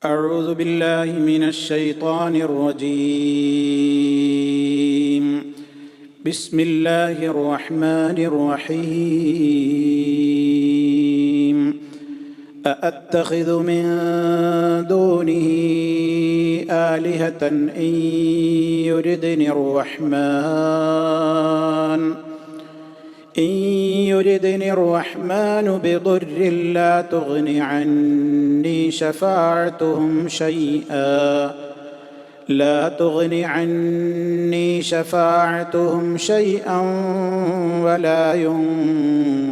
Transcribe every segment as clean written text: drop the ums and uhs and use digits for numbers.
أعوذ بالله من الشيطان الرجيم. بسم الله الرحمن الرحيم. أأتخذ من دونه آلهة إن يردني الرحمن بضر لا تغن عني شفاعتهم شيئا ولا ينقذون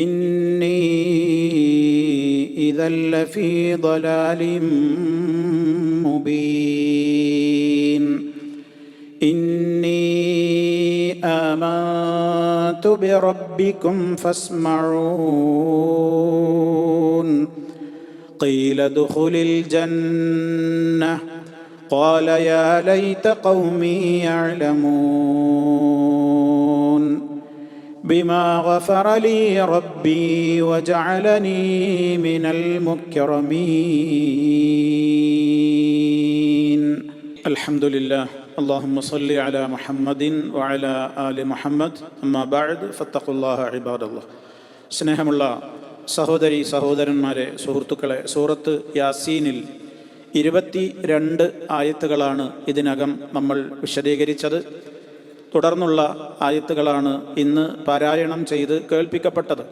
إني إذا لفي ضلال مبين. إني آمنت بربكم فاسمعون. قيل ادخل الجنة قال يا ليت قومي يعلمون بما غفر لي ربي وجعلني من المكرمين. الحمد لله. اللهم صل على محمد وعلى آل محمد. أما بعد فاتقوا الله عباد الله. സ്നേഹമുള്ള സഹോദരി സഹോദരന്മാരെ, സുഹൃത്തുക്കളെ, സൂറത്ത് യാസീനിൽ 22 ആയത്തുകളാണ് ഇതിനകം നമ്മൾ വിശദീകരിച്ചത്. തുടർന്നുള്ള ആയത്തുകളാണ് ഇന്ന് പാരായണം ചെയ്ത് കേൾപ്പിക്കപ്പെട്ടത്.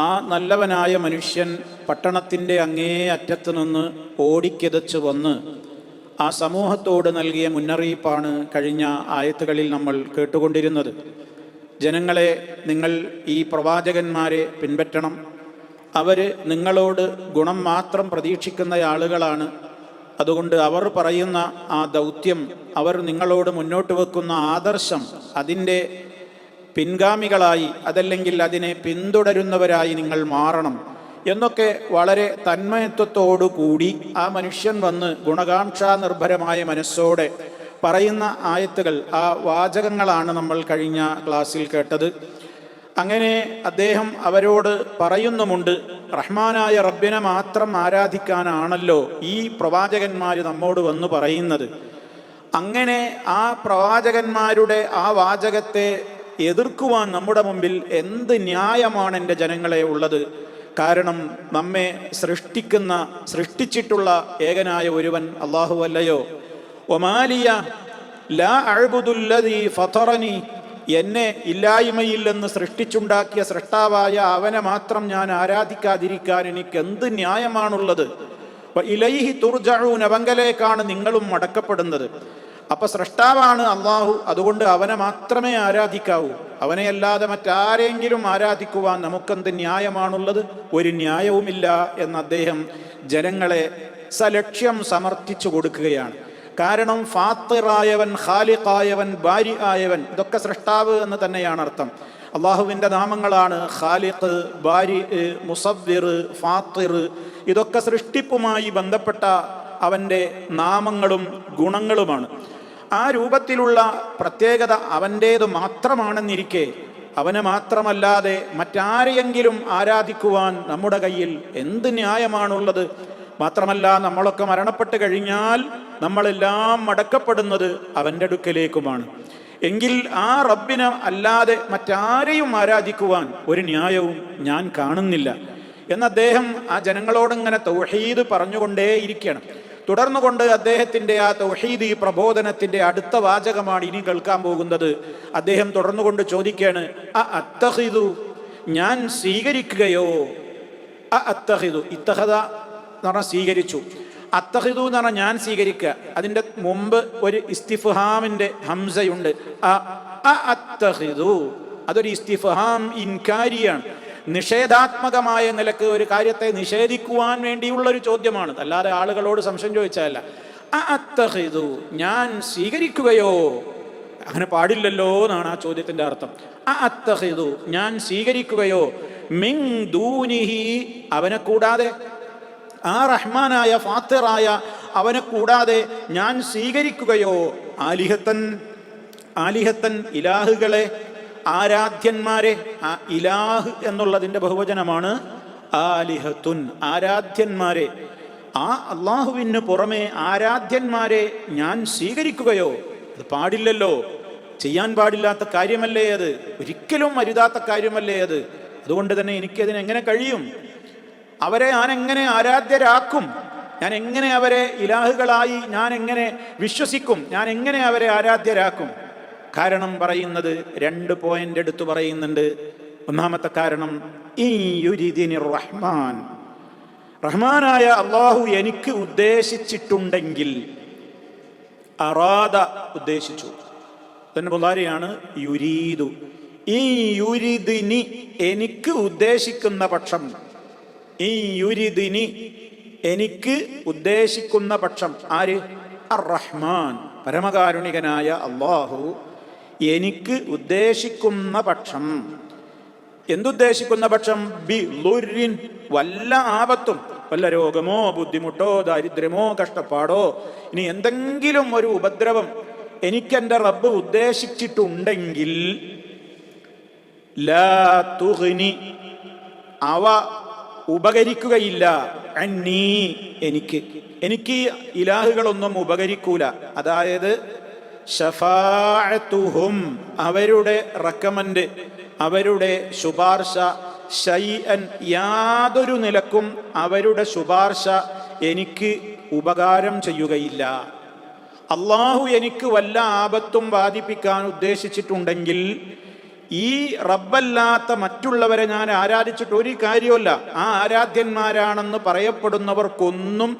ആ നല്ലവനായ മനുഷ്യൻ പട്ടണത്തിൻ്റെ അങ്ങേ അറ്റത്തു നിന്ന് ഓടിക്കിതച്ചു വന്ന് ആ സമൂഹത്തോട് നൽകിയ മുന്നറിയിപ്പാണ് കഴിഞ്ഞ ആയത്തുകളിൽ നമ്മൾ കേട്ടുകൊണ്ടിരുന്നത്. ജനങ്ങളെ, നിങ്ങൾ ഈ പ്രവാചകന്മാരെ പിൻപറ്റണം. അവർ നിങ്ങളോട് ഗുണം മാത്രം പ്രതീക്ഷിക്കുന്ന ആളുകളാണ്. അതുകൊണ്ട് അവർ പറയുന്ന ആ ദൗത്യം, അവർ നിങ്ങളോട് മുന്നോട്ട് വെക്കുന്ന ആദർശം, അതിൻ്റെ പിൻഗാമികളായി, അതല്ലെങ്കിൽ അതിനെ പിന്തുടരുന്നവരായി നിങ്ങൾ മാറണം എന്നൊക്കെ വളരെ തന്മയത്വത്തോടു കൂടി ആ മനുഷ്യൻ വന്ന് ഗുണകാംക്ഷാ നിർഭരമായ മനസ്സോടെ പറയുന്ന ആയത്തുകൾ, ആ വാചകങ്ങളാണ് നമ്മൾ കഴിഞ്ഞ ക്ലാസ്സിൽ കേട്ടത്. അങ്ങനെ അദ്ദേഹം അവരോട് പറയുന്നുമുണ്ട്, റഹ്മാനായ റബ്ബിനെ മാത്രം ആരാധിക്കാനാണല്ലോ ഈ പ്രവാചകന്മാർ നമ്മോട് വന്ന് പറയുന്നത്. അങ്ങനെ ആ പ്രവാചകന്മാരുടെ ആ വാചകത്തെ എതിർക്കുവാൻ നമ്മുടെ മുമ്പിൽ എന്ത് ന്യായമാണ് എൻ്റെ ജനങ്ങളെ ഉള്ളത്? കാരണം നമ്മെ സൃഷ്ടിച്ചിട്ടുള്ള ഏകനായ ഒരുവൻ അല്ലാഹു അല്ലയോ? ഒമാലിയ ലാ അഅ്ബുദുല്ലദീ ഫതറനി, എന്നെ ഇല്ലായ്മയിൽ നിന്ന് സൃഷ്ടിച്ചുണ്ടാക്കിയ സൃഷ്ടാവായ അവനെ മാത്രം ഞാൻ ആരാധിക്കാതിരിക്കാൻ എനിക്ക് എന്ത് ന്യായമാണുള്ളത്? ഇലൈഹി തുർജഊൻ, അവങ്കലേക്കാണ് നിങ്ങളും മടക്കപ്പെടുന്നത്. അപ്പൊ സൃഷ്ടാവാണ് അള്ളാഹു, അതുകൊണ്ട് അവനെ മാത്രമേ ആരാധിക്കാവൂ. അവനെയല്ലാതെ മറ്റാരെങ്കിലും ആരാധിക്കുവാൻ നമുക്കെന്ത് ന്യായമാണുള്ളത്? ഒരു ന്യായവുമില്ല എന്ന് അദ്ദേഹം ജനങ്ങളെ സലക്ഷ്യം സമർത്ഥിച്ചു കൊടുക്കുകയാണ്. കാരണം ഫാത്തിറായവൻ, ഖാലിഖായവൻ, ബാരി ആയവൻ, ഇതൊക്കെ സൃഷ്ടാവ് എന്ന് തന്നെയാണ് അർത്ഥം. അള്ളാഹുവിൻ്റെ നാമങ്ങളാണ് ഖാലിഖ്, ബാരി, മുസവ്വിർ, ഫാത്തിർ. ഇതൊക്കെ സൃഷ്ടിപ്പുമായി ബന്ധപ്പെട്ട അവൻ്റെ നാമങ്ങളും ഗുണങ്ങളുമാണ്. ആ രൂപത്തിലുള്ള പ്രത്യേകത അവൻ്റേത് മാത്രമാണെന്നിരിക്കെ അവനെ മാത്രമല്ലാതെ മറ്റാരെയെങ്കിലും ആരാധിക്കുവാൻ നമ്മുടെ കയ്യിൽ എന്ത് ന്യായമാണുള്ളത്? മാത്രമല്ല, നമ്മളൊക്കെ മരണപ്പെട്ട് കഴിഞ്ഞാൽ നമ്മളെല്ലാം മടക്കപ്പെടുന്നത് അവൻ്റെ അടുക്കലേക്കുമാണ്. എങ്കിൽ ആ റബ്ബിനെ അല്ലാതെ മറ്റാരെയും ആരാധിക്കുവാൻ ഒരു ന്യായവും ഞാൻ കാണുന്നില്ല എന്ന് അദ്ദേഹം ആ ജനങ്ങളോടിങ്ങനെ തൗഹീദ് പറഞ്ഞുകൊണ്ടേയിരിക്കണം. തുടർന്നുകൊണ്ട് അദ്ദേഹത്തിൻ്റെ ആ തൗഹീദ് ഈ പ്രബോധനത്തിൻ്റെ അടുത്ത വാചകമാണ് ഇനി കേൾക്കാൻ പോകുന്നത്. അദ്ദേഹം തുടർന്നുകൊണ്ട് ചോദിക്കുകയാണ്, അത്തഖിദു, ഞാൻ സ്വീകരിക്കുകയോ? അത്തഖിദു, ഇത്തഖദ എന്ന് പറഞ്ഞാൽ സ്വീകരിച്ചു. അത്തഖിദു എന്ന് പറഞ്ഞാൽ ഞാൻ സ്വീകരിക്കുക. അതിൻ്റെ മുമ്പ് ഒരു ഇസ്തിഫ്ഹാമിൻ്റെ ഹംസയുണ്ട്. അത്തഖിദു, അതൊരു ഇസ്തിഫ്ഹാം ഇൻകാരിയാണ്. നിഷേധാത്മകമായ നിലക്ക് ഒരു കാര്യത്തെ നിഷേധിക്കുവാൻ വേണ്ടിയുള്ളൊരു ചോദ്യമാണ്, അല്ലാതെ ആളുകളോട് സംശയം ചോദിച്ചതല്ല. അത്തഖിദു, ഞാൻ സ്വീകരിക്കുകയോ? അങ്ങനെ പാടില്ലല്ലോ എന്നാണ് ആ ചോദ്യത്തിൻ്റെ അർത്ഥം. അത്തഖിദു, ഞാൻ സ്വീകരിക്കുകയോ? മിൻ ദൂനിഹി, അവനെ കൂടാതെ, ആ റഹ്മാനായ ഫാത്തിറായ അവനെ കൂടാതെ ഞാൻ സ്വീകരിക്കുകയോ? ആലിഹത്തൻ, ഇലാഹുകളെ, ആരാധ്യന്മാരെ. ആ ഇലാഹ് എന്നുള്ളതിൻ്റെ ബഹുവചനമാണ് ആലിഹത്തുൻ, ആരാധ്യന്മാരെ, ആ അള്ളാഹുവിന് പുറമെ ആരാധ്യന്മാരെ ഞാൻ സ്വീകരിക്കുകയോ? അത് പാടില്ലല്ലോ, ചെയ്യാൻ പാടില്ലാത്ത കാര്യമല്ലേ അത്, ഒരിക്കലും അരുതാത്ത കാര്യമല്ലേ അത്. അതുകൊണ്ട് തന്നെ എനിക്കതിനെങ്ങനെ കഴിയും? അവരെ ഞാൻ എങ്ങനെ ആരാധ്യരാക്കും? ഞാൻ എങ്ങനെ അവരെ ഇലാഹുകളായി ഞാൻ എങ്ങനെ വിശ്വസിക്കും? ഞാൻ എങ്ങനെ അവരെ ആരാധ്യരാക്കും? കാരണം പറയുന്നത് 2 പോയിന്റ് എടുത്തു പറയുന്നുണ്ട്. ഒന്നാമത്തെ കാരണം, ഈ യുരിദിനി റഹ്മാൻ, റഹ്മാനായ അള്ളാഹു എനിക്ക് ഉദ്ദേശിച്ചിട്ടുണ്ടെങ്കിൽ, അറാദ ഉദ്ദേശിച്ചു, തന്നെ ബുഖാരിയാണ് യുരീദു. ഈ യുരിദിനി എനിക്ക് ഉദ്ദേശിക്കുന്ന പക്ഷം, ഈ യുരിദിനി എനിക്ക് ഉദ്ദേശിക്കുന്ന പക്ഷം, ആര്? അർ-റഹ്മാൻ, പരമകാരുണികനായ അള്ളാഹു എനിക്ക് ഉദ്ദേശിക്കുന്ന പക്ഷം. എന്തുദ്ദേശിക്കുന്ന പക്ഷം? ബി ളുരിൻ, വല്ല ആപത്തും, വല്ല രോഗമോ ബുദ്ധിമുട്ടോ ദാരിദ്ര്യമോ കഷ്ടപ്പാടോ ഇനി എന്തെങ്കിലും ഒരു ഉപദ്രവം എനിക്കെൻ്റെ റബ്ബ് ഉദ്ദേശിച്ചിട്ടുണ്ടെങ്കിൽ, ലാ തുഗ്നി, അവ ഉപകരിക്കുകയില്ല, അന്നീ, എനിക്ക് ഇലാഹുകളൊന്നും ഉപകരിക്കൂല. അതായത് ശഫാഅത്തുഹും, അവരുടെ റെക്കമെൻഡ്, അവരുടെ ശുപാർശ, ശൈഅൻ, യാതൊരു നിലക്കും അവരുടെ ശുപാർശ എനിക്ക് ഉപകാരം ചെയ്യുകയില്ല. അള്ളാഹു എനിക്ക് വല്ല ആപത്തും ബാധിപ്പിക്കാൻ ഉദ്ദേശിച്ചിട്ടുണ്ടെങ്കിൽ ഈ റബ്ബല്ലാത്ത മറ്റുള്ളവരെ ഞാൻ ആരാധിച്ചിട്ട് ഒരു കാര്യമല്ല. ആ ആരാധ്യന്മാരാണെന്ന് പറയപ്പെടുന്നവർക്കൊന്നും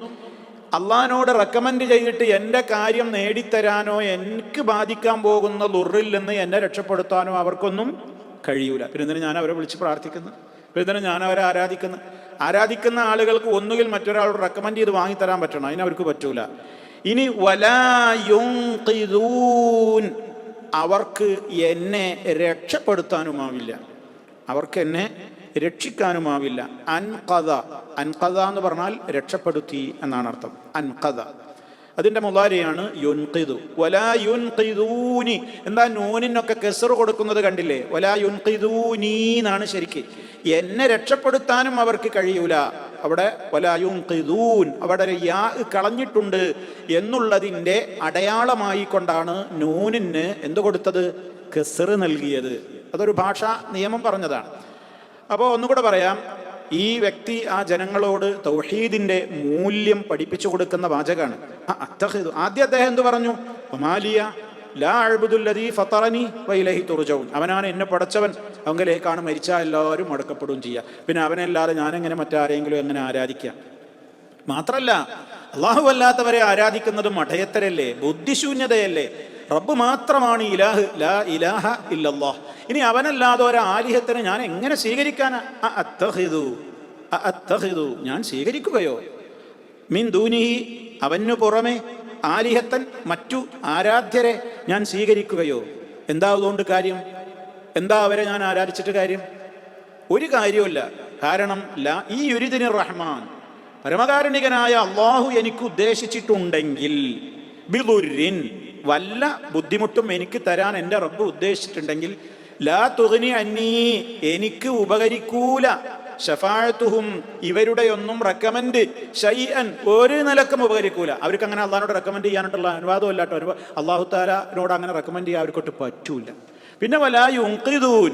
അള്ളാഹിനോട് റെക്കമെൻഡ് ചെയ്തിട്ട് എൻ്റെ കാര്യം നേടിത്തരാനോ എനിക്ക് ബാധിക്കാൻ പോകുന്ന ദുർറിൽ നിന്ന് എന്നെ രക്ഷപ്പെടുത്താനോ അവർക്കൊന്നും കഴിയൂല. പിന്നെ എന്തിനാ ഞാൻ അവരെ വിളിച്ച് പ്രാർത്ഥിക്കുന്നു? പിന്നെ എന്തിനാ ഞാൻ അവരെ ആരാധിക്കുന്നു? ആരാധിക്കുന്ന ആളുകൾക്ക് ഒന്നുകിൽ മറ്റൊരാളോട് റെക്കമെൻഡ് ചെയ്ത് വാങ്ങിത്തരാൻ പറ്റണം, അതിനവർക്ക് പറ്റൂല. ഇനി വലാ യുൻഖിദൂൻ, അവർക്ക് എന്നെ രക്ഷപ്പെടുത്താനുമാവില്ല, അവർക്ക് എന്നെ രക്ഷിക്കാനുമാവില്ല. അൻഖദ, അൻഖദ എന്ന് പറഞ്ഞാൽ രക്ഷപ്പെടുത്തി എന്നാണ് അർത്ഥം. അൻഖദ അതിൻ്റെ മുളാരിയാണ് യുൻഖിദു. വലാ യുൻഖിദൂനി, എന്താ നൂനിനൊക്കെ കെസറ് കൊടുക്കുന്നത് കണ്ടില്ലേ? വലാ യുൻഖിദൂനി എന്നാണ് ശരിക്ക്. എന്നെ രക്ഷപ്പെടുത്താനും അവർക്ക് കഴിയൂല. അവിടെ വലാ യുൻഖിദൂൻ, അവിടെ യാ കളഞ്ഞിട്ടുണ്ട് എന്നുള്ളതിൻ്റെ അടയാളമായി കൊണ്ടാണ് നൂനിന് എന്ത് കൊടുത്തത്? കെസറ് നൽകിയത്. അതൊരു ഭാഷാ നിയമം പറഞ്ഞതാണ്. അപ്പോൾ ഒന്നുകൂടെ പറയാം, ഈ വ്യക്തി ആ ജനങ്ങളോട് തൗഹീദിന്റെ മൂല്യം പഠിപ്പിച്ചു കൊടുക്കുന്ന വാചകാണ്. ആദ്യം അദ്ദേഹം എന്ത് പറഞ്ഞു? ഒമാലിയ ലാ അഅ്ബുദുല്ലദീ ഫതറനി വഇലൈഹി തുർജഊൻ, അവനാണ് എന്നെ പടച്ചവൻ, അവങ്കിലേക്കാണ് മരിച്ചാൽ എല്ലാവരും മടക്കപ്പെടുകയും ചെയ്യുക. പിന്നെ അവനല്ലാതെ ഞാനെങ്ങനെ മറ്റാരെങ്കിലും എങ്ങനെ ആരാധിക്കാം? മാത്രല്ല അള്ളാഹു അല്ലാത്തവരെ ആരാധിക്കുന്നത് മഠയത്തരല്ലേ, ബുദ്ധിശൂന്യതയല്ലേ. റബ്ബ് മാത്രമാണ് ഇലാഹ്, ലാ ഇലാഹ ഇല്ലല്ലാഹ്. ഇനി അവനല്ലാതെ ഒരു ആലിഹത്തിനെ ഞാൻ എങ്ങനെ സ്വീകരിക്കാനാ? അത്തഖിദു, ഞാൻ സ്വീകരിക്കുകയോ? മിൻ ദൂനിഹി, അവനു പുറമെ, ആലിഹത്തൻ, മറ്റു ആരാധ്യരെ ഞാൻ സ്വീകരിക്കുകയോ? എന്താ അതുകൊണ്ട് കാര്യം? എന്താ അവരെ ഞാൻ ആരാധിച്ചിട്ട് കാര്യം? ഒരു കാര്യമില്ല. കാരണം ഈ യുരിദിനി റഹ്മാൻ, പരമകാരുണികനായ അള്ളാഹു എനിക്ക് ഉദ്ദേശിച്ചിട്ടുണ്ടെങ്കിൽ, ബിളുരിൻ, വല്ല ബുദ്ധിമുട്ടും എനിക്ക് തരാൻ എൻ്റെ റബ്ബ് ഉദ്ദേശിച്ചിട്ടുണ്ടെങ്കിൽ, ലാ തുഗ്നി അന്നീ, എനിക്ക് ഉപകരിക്കൂല, ശഫാഅത്തുഹും, ഇവരുടെ ഒന്നും റെക്കമെൻഡ്, ശൈഅൻ, ഒരു നിലക്കും ഉപകരിക്കൂല. അവർക്ക് അങ്ങനെ അള്ളാഹിനോട് റെക്കമെൻഡ് ചെയ്യാനായിട്ടുള്ള അനുവാദം ഇല്ലാട്ടോ. അള്ളാഹു തആലയോട് അങ്ങനെ റെക്കമെൻഡ് ചെയ്യാൻ അവർക്കൊട്ട് പറ്റൂല. പിന്നെ വലാ യുൻഖിദൂൻ,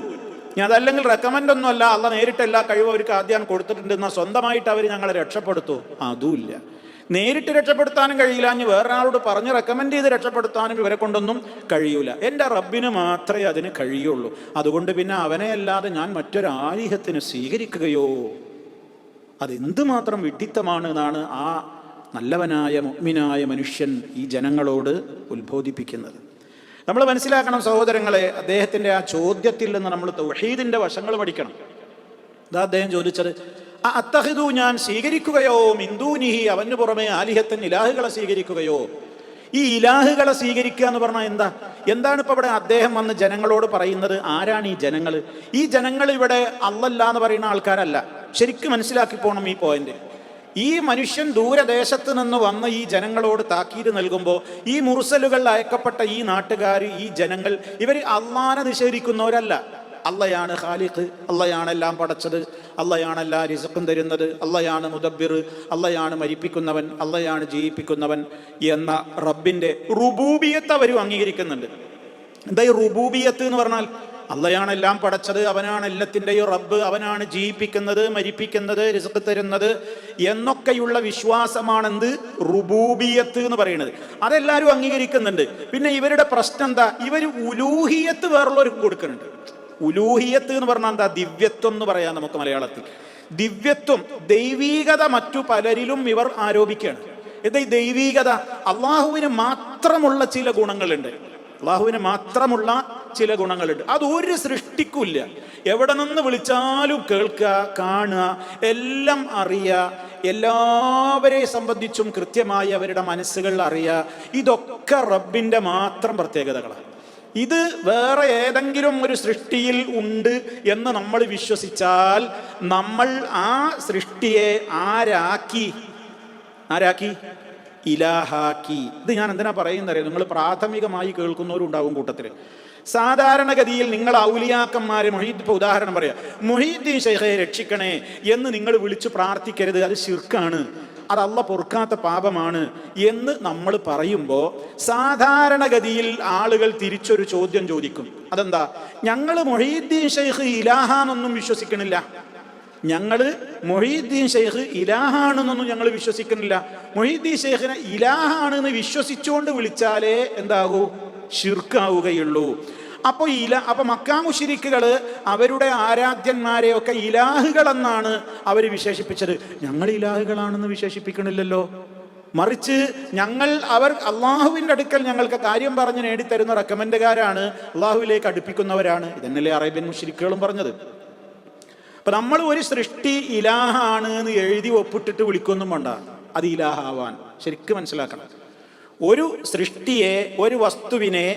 ഞാൻ അതല്ലെങ്കിൽ റെക്കമെൻഡ് ഒന്നും അല്ല, അള്ളാഹ് നേരിട്ട് എല്ലാ കഴിവും അവർക്ക് ആദ്യം കൊടുത്തിട്ടുണ്ട്, എന്നാൽ സ്വന്തമായിട്ട് അവർ ഞങ്ങളെ രക്ഷപ്പെടുത്തൂ? അതുമില്ല. നേരിട്ട് രക്ഷപ്പെടുത്താനും കഴിയില്ല, ഇനി വേറൊരാളോട് പറഞ്ഞ് റെക്കമെൻഡ് ചെയ്ത് രക്ഷപ്പെടുത്താനും ഇവരെ കൊണ്ടൊന്നും കഴിയൂല. എൻ്റെ റബ്ബിന് മാത്രമേ അതിന് കഴിയുള്ളൂ. അതുകൊണ്ട് പിന്നെ അവനെ അല്ലാതെ ഞാൻ മറ്റൊരാലിഹത്തിന് സ്വീകരിക്കുകയോ? അതെന്തുമാത്രം വിഡ്ഢിത്തമാണ് എന്നാണ് ആ നല്ലവനായ മുഅ്മിനായ മനുഷ്യൻ ഈ ജനങ്ങളോട് ഉത്ബോധിപ്പിക്കുന്നത്. നമ്മൾ മനസ്സിലാക്കണം സഹോദരങ്ങളെ, അദ്ദേഹത്തിൻ്റെ ആ ചോദ്യത്തിൽ നിന്ന് നമ്മൾ തൗഹീദിൻ്റെ വശങ്ങൾ പഠിക്കണം. അതാ അദ്ദേഹം ചോദിച്ചത്, അത്തഖിദു, ഞാൻ സ്വീകരിക്കുകയോ? മിൻ ദൂനിഹി, അവന് പുറമെ, ആലിഹത്തൻ, ഇലാഹുകളെ സ്വീകരിക്കുകയോ? ഈ ഇലാഹുകളെ സ്വീകരിക്കുക എന്ന് പറഞ്ഞാൽ എന്താണ് ഇപ്പോൾ ഇവിടെ അദ്ദേഹം വന്ന് ജനങ്ങളോട് പറയുന്നത്? ആരാണ് ഈ ജനങ്ങൾ? ഈ ജനങ്ങൾ ഇവിടെ അല്ലല്ല എന്ന് പറയുന്ന ആൾക്കാരല്ല. ശരിക്കും മനസ്സിലാക്കി പോകണം ഈ പോയിന്റ്. ഈ മനുഷ്യൻ ദൂരദേശത്ത് നിന്ന് വന്ന് ഈ ജനങ്ങളോട് താക്കീത് നൽകുമ്പോൾ, ഈ മുർസലുകൾ അയക്കപ്പെട്ട ഈ നാട്ടുകാർ, ഈ ജനങ്ങൾ, ഇവർ അള്ളാനെ നിഷേധിക്കുന്നവരല്ല. അള്ളയാണ് ഖാലിഖ്, അള്ളയാണ് എല്ലാം പടച്ചത്, അള്ളയാണ് എല്ലാ റിസ്ക്കും തരുന്നത്, അള്ളയാണ് മുദബ്ബിർ, അള്ളയാണ് മരിപ്പിക്കുന്നവൻ, അള്ളയാണ് ജീവിപ്പിക്കുന്നവൻ എന്ന റബ്ബിൻ്റെ റുബൂബിയത്ത് അവരും അംഗീകരിക്കുന്നുണ്ട്. എന്താ ഈ റുബൂബിയത്ത് എന്ന് പറഞ്ഞാൽ? അള്ളയാണ് എല്ലാം പടച്ചത്, അവനാണ് എല്ലാത്തിൻ്റെയും റബ്ബ്, അവനാണ് ജീവിപ്പിക്കുന്നത്, മരിപ്പിക്കുന്നത്, റിസ്ക് തരുന്നത് എന്നൊക്കെയുള്ള വിശ്വാസമാണെന്ത് റുബൂബിയത്ത് എന്ന് പറയുന്നത്. അതെല്ലാവരും അംഗീകരിക്കുന്നുണ്ട്. പിന്നെ ഇവരുടെ പ്രശ്നം എന്താ? ഇവർ ഉലൂഹിയത്ത് വേറുള്ളവർക്ക് കൊടുക്കുന്നുണ്ട്. ഉലൂഹിയത്ത് എന്ന് പറഞ്ഞാൽ എന്താ? ദിവ്യത്വം എന്ന് പറയാം നമുക്ക് മലയാളത്തിൽ. ദിവ്യത്വം, ദൈവീകത മറ്റു പലരിലും ഇവർ ആരോപിക്കുകയാണ്. എന്താ ഈ ദൈവീകത? അള്ളാഹുവിന് മാത്രമുള്ള ചില ഗുണങ്ങളുണ്ട്. അള്ളാഹുവിന് മാത്രമുള്ള ചില ഗുണങ്ങളുണ്ട്. അതൊരു സൃഷ്ടിക്കില്ല. എവിടെ നിന്ന് വിളിച്ചാലും കേൾക്കുക, കാണുക, എല്ലാം അറിയുക, എല്ലാവരെയും സംബന്ധിച്ചും കൃത്യമായി അവരുടെ മനസ്സുകൾ അറിയുക. ഇതൊക്കെ റബ്ബിൻ്റെ മാത്രം പ്രത്യേകതകളാണ്. ഇത് വേറെ ഏതെങ്കിലും ഒരു സൃഷ്ടിയിൽ ഉണ്ട് എന്ന് നമ്മൾ വിശ്വസിച്ചാൽ നമ്മൾ ആ സൃഷ്ടിയെ ആരാക്കി? ഇലാഹാക്കി. ഇത് ഞാൻ എന്തിനാ പറയുന്നറിയാം? നിങ്ങൾ പ്രാഥമികമായി കേൾക്കുന്നവരുണ്ടാകും കൂട്ടത്തിൽ. സാധാരണഗതിയിൽ നിങ്ങൾ ഔലിയാക്കന്മാരെ ഇപ്പോൾ ഉദാഹരണം പറയാം, മുഹീദ്ദീൻ ശൈഖെ രക്ഷിക്കണേ എന്ന് നിങ്ങൾ വിളിച്ചു പ്രാർത്ഥിക്കരുത്, അത് ശിർക്കാണ്, അത് അള്ളാഹ് പൊറുക്കാത്ത പാപമാണ് എന്ന് നമ്മൾ പറയുമ്പോൾ സാധാരണഗതിയിൽ ആളുകൾ തിരിച്ചൊരു ചോദ്യം ചോദിക്കും. അതെന്താ? ഞങ്ങൾ മുഹീദ്ദീൻ ശൈഖ് ഇലാഹാന്നൊന്നും വിശ്വസിക്കണില്ല, ഞങ്ങൾ മുഹീദ്ദീൻ ശൈഖ് ഇലാഹാണെന്നൊന്നും ഞങ്ങൾ വിശ്വസിക്കുന്നില്ല. മുഹീദ്ദീൻ ശൈഖിനെ ഇലാഹാണെന്ന് വിശ്വസിച്ചുകൊണ്ട് വിളിച്ചാലേ എന്താകൂ? ശിർക്കാവുകയുള്ളൂ. അപ്പോൾ മക്കാ മുശ്രിക്കുകൾ അവരുടെ ആരാധ്യന്മാരെയൊക്കെ ഇലാഹുകളെന്നാണ് അവർ വിശേഷിപ്പിച്ചത്. ഞങ്ങൾ ഇലാഹുകളാണെന്ന് വിശേഷിപ്പിക്കണില്ലല്ലോ. മറിച്ച് അവർ അള്ളാഹുവിൻ്റെ അടുക്കൽ ഞങ്ങൾക്ക് കാര്യം പറഞ്ഞ് നേടിത്തരുന്ന റെക്കമെൻഡുകാരാണ്, അള്ളാഹുവിലേക്ക് അടുപ്പിക്കുന്നവരാണ്. ഇതന്നല്ലേ അറേബ്യൻ മുശ്രിക്കുകളും പറഞ്ഞത്. അപ്പം നമ്മൾ ഒരു സൃഷ്ടി ഇലാഹാണ് എന്ന് എഴുതി ഒപ്പിട്ടിട്ട് വിളിക്കൊന്നും വേണ്ട അത് ഇലാഹാവാൻ. ശരിക്കും മനസ്സിലാക്കണം. ഒരു സൃഷ്ടിയെ, ഒരു വസ്തുവിനെ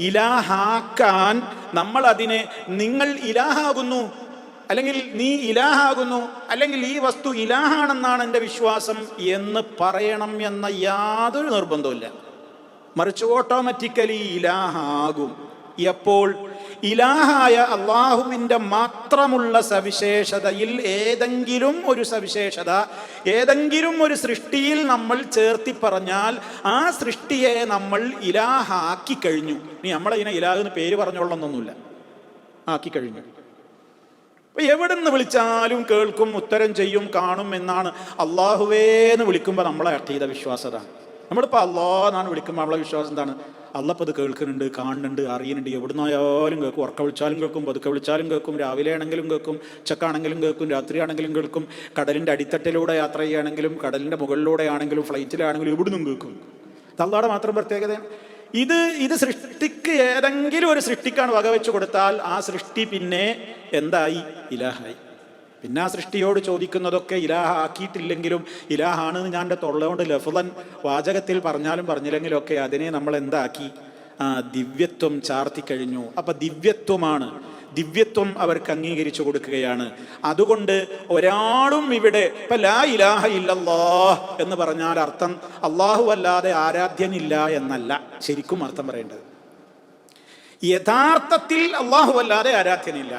ഇലാഹാക്കാൻ നമ്മൾ അതിനെ നിങ്ങൾ ഇലാഹാകുന്നു, അല്ലെങ്കിൽ നീ ഇലാഹാകുന്നു, അല്ലെങ്കിൽ ഈ വസ്തു ഇലാഹാണെന്നാണ് എൻ്റെ വിശ്വാസം എന്ന് പറയണം എന്ന യാതൊരു നിർബന്ധമില്ല. മറിച്ച് ഓട്ടോമാറ്റിക്കലി ഇലാഹാകും. എപ്പോൾ? ഇലാഹായ അള്ളാഹുവിൻ്റെ മാത്രമുള്ള സവിശേഷതയിൽ ഏതെങ്കിലും ഒരു സവിശേഷത ഏതെങ്കിലും ഒരു സൃഷ്ടിയിൽ നമ്മൾ ചേർത്തി പറഞ്ഞാൽ ആ സൃഷ്ടിയെ നമ്മൾ ഇലാഹാക്കി കഴിഞ്ഞു. നീ നമ്മളതിനെ ഇലാഹെന്ന് പേര് പറഞ്ഞോളണമെന്നൊന്നുമില്ല, ആക്കി കഴിഞ്ഞു. അപ്പോൾ എവിടെ നിന്ന് വിളിച്ചാലും കേൾക്കും, ഉത്തരം ചെയ്യും, കാണും എന്നാണ്. അള്ളാഹുവേന്ന് വിളിക്കുമ്പോൾ നമ്മളെ അഖീദ വിശ്വാസത. നമ്മളിപ്പോൾ അള്ളാഹെന്നാണ് വിളിക്കുമ്പോൾ നമ്മളെ വിശ്വാസം എന്താണ്? അള്ളപ്പോൾ അത് കേൾക്കുന്നുണ്ട്, കാണുന്നുണ്ട്, അറിയുന്നുണ്ട്. എവിടുന്നായാലും കേൾക്കും. ഉറക്ക വിളിച്ചാലും കേൾക്കും, പതുക്കെ വിളിച്ചാലും കേൾക്കും, രാവിലെ ആണെങ്കിലും കേൾക്കും, ഉച്ചക്കാണെങ്കിലും കേൾക്കും, രാത്രിയാണെങ്കിലും കേൾക്കും, കടലിൻ്റെ അടിത്തട്ടിലൂടെ യാത്ര ചെയ്യുകയാണെങ്കിലും, കടലിൻ്റെ മുകളിലൂടെ ആണെങ്കിലും, ഫ്ലൈറ്റിലാണെങ്കിലും എവിടുന്നും കേൾക്കും. അള്ളാഹുടെ മാത്രം പ്രത്യേകതയാണ് ഇത്. സൃഷ്ടിക്ക് ഏതെങ്കിലും ഒരു സൃഷ്ടിക്കാണ് വകവെച്ച് കൊടുത്താൽ ആ സൃഷ്ടി പിന്നെ എന്തായി? ഇലാഹായി. പിന്നെ ആ സൃഷ്ടിയോട് ചോദിക്കുന്നതൊക്കെ ഇലാഹ ആക്കിയിട്ടില്ലെങ്കിലും ഇലാഹാണെന്ന് ഞാൻ എൻ്റെ തൊള്ളകൊണ്ട് ലഫ്ളൻ വാചകത്തിൽ പറഞ്ഞാലും പറഞ്ഞില്ലെങ്കിലും ഒക്കെ അതിനെ നമ്മൾ എന്താക്കി? ദിവ്യത്വം ചാർത്തിക്കഴിഞ്ഞു. അപ്പം ദിവ്യത്വം അവർക്ക് അംഗീകരിച്ചു കൊടുക്കുകയാണ്. അതുകൊണ്ട് ഒരാളും ഇവിടെ ഇപ്പം ലാ ഇലാഹ ഇല്ലല്ലാഹ് എന്ന് പറഞ്ഞാൽ അർത്ഥം അള്ളാഹു അല്ലാതെ ആരാധ്യനില്ല എന്നല്ല ശരിക്കും അർത്ഥം പറയേണ്ടത്. യഥാർത്ഥത്തിൽ അള്ളാഹു അല്ലാതെ ആരാധ്യനില്ല.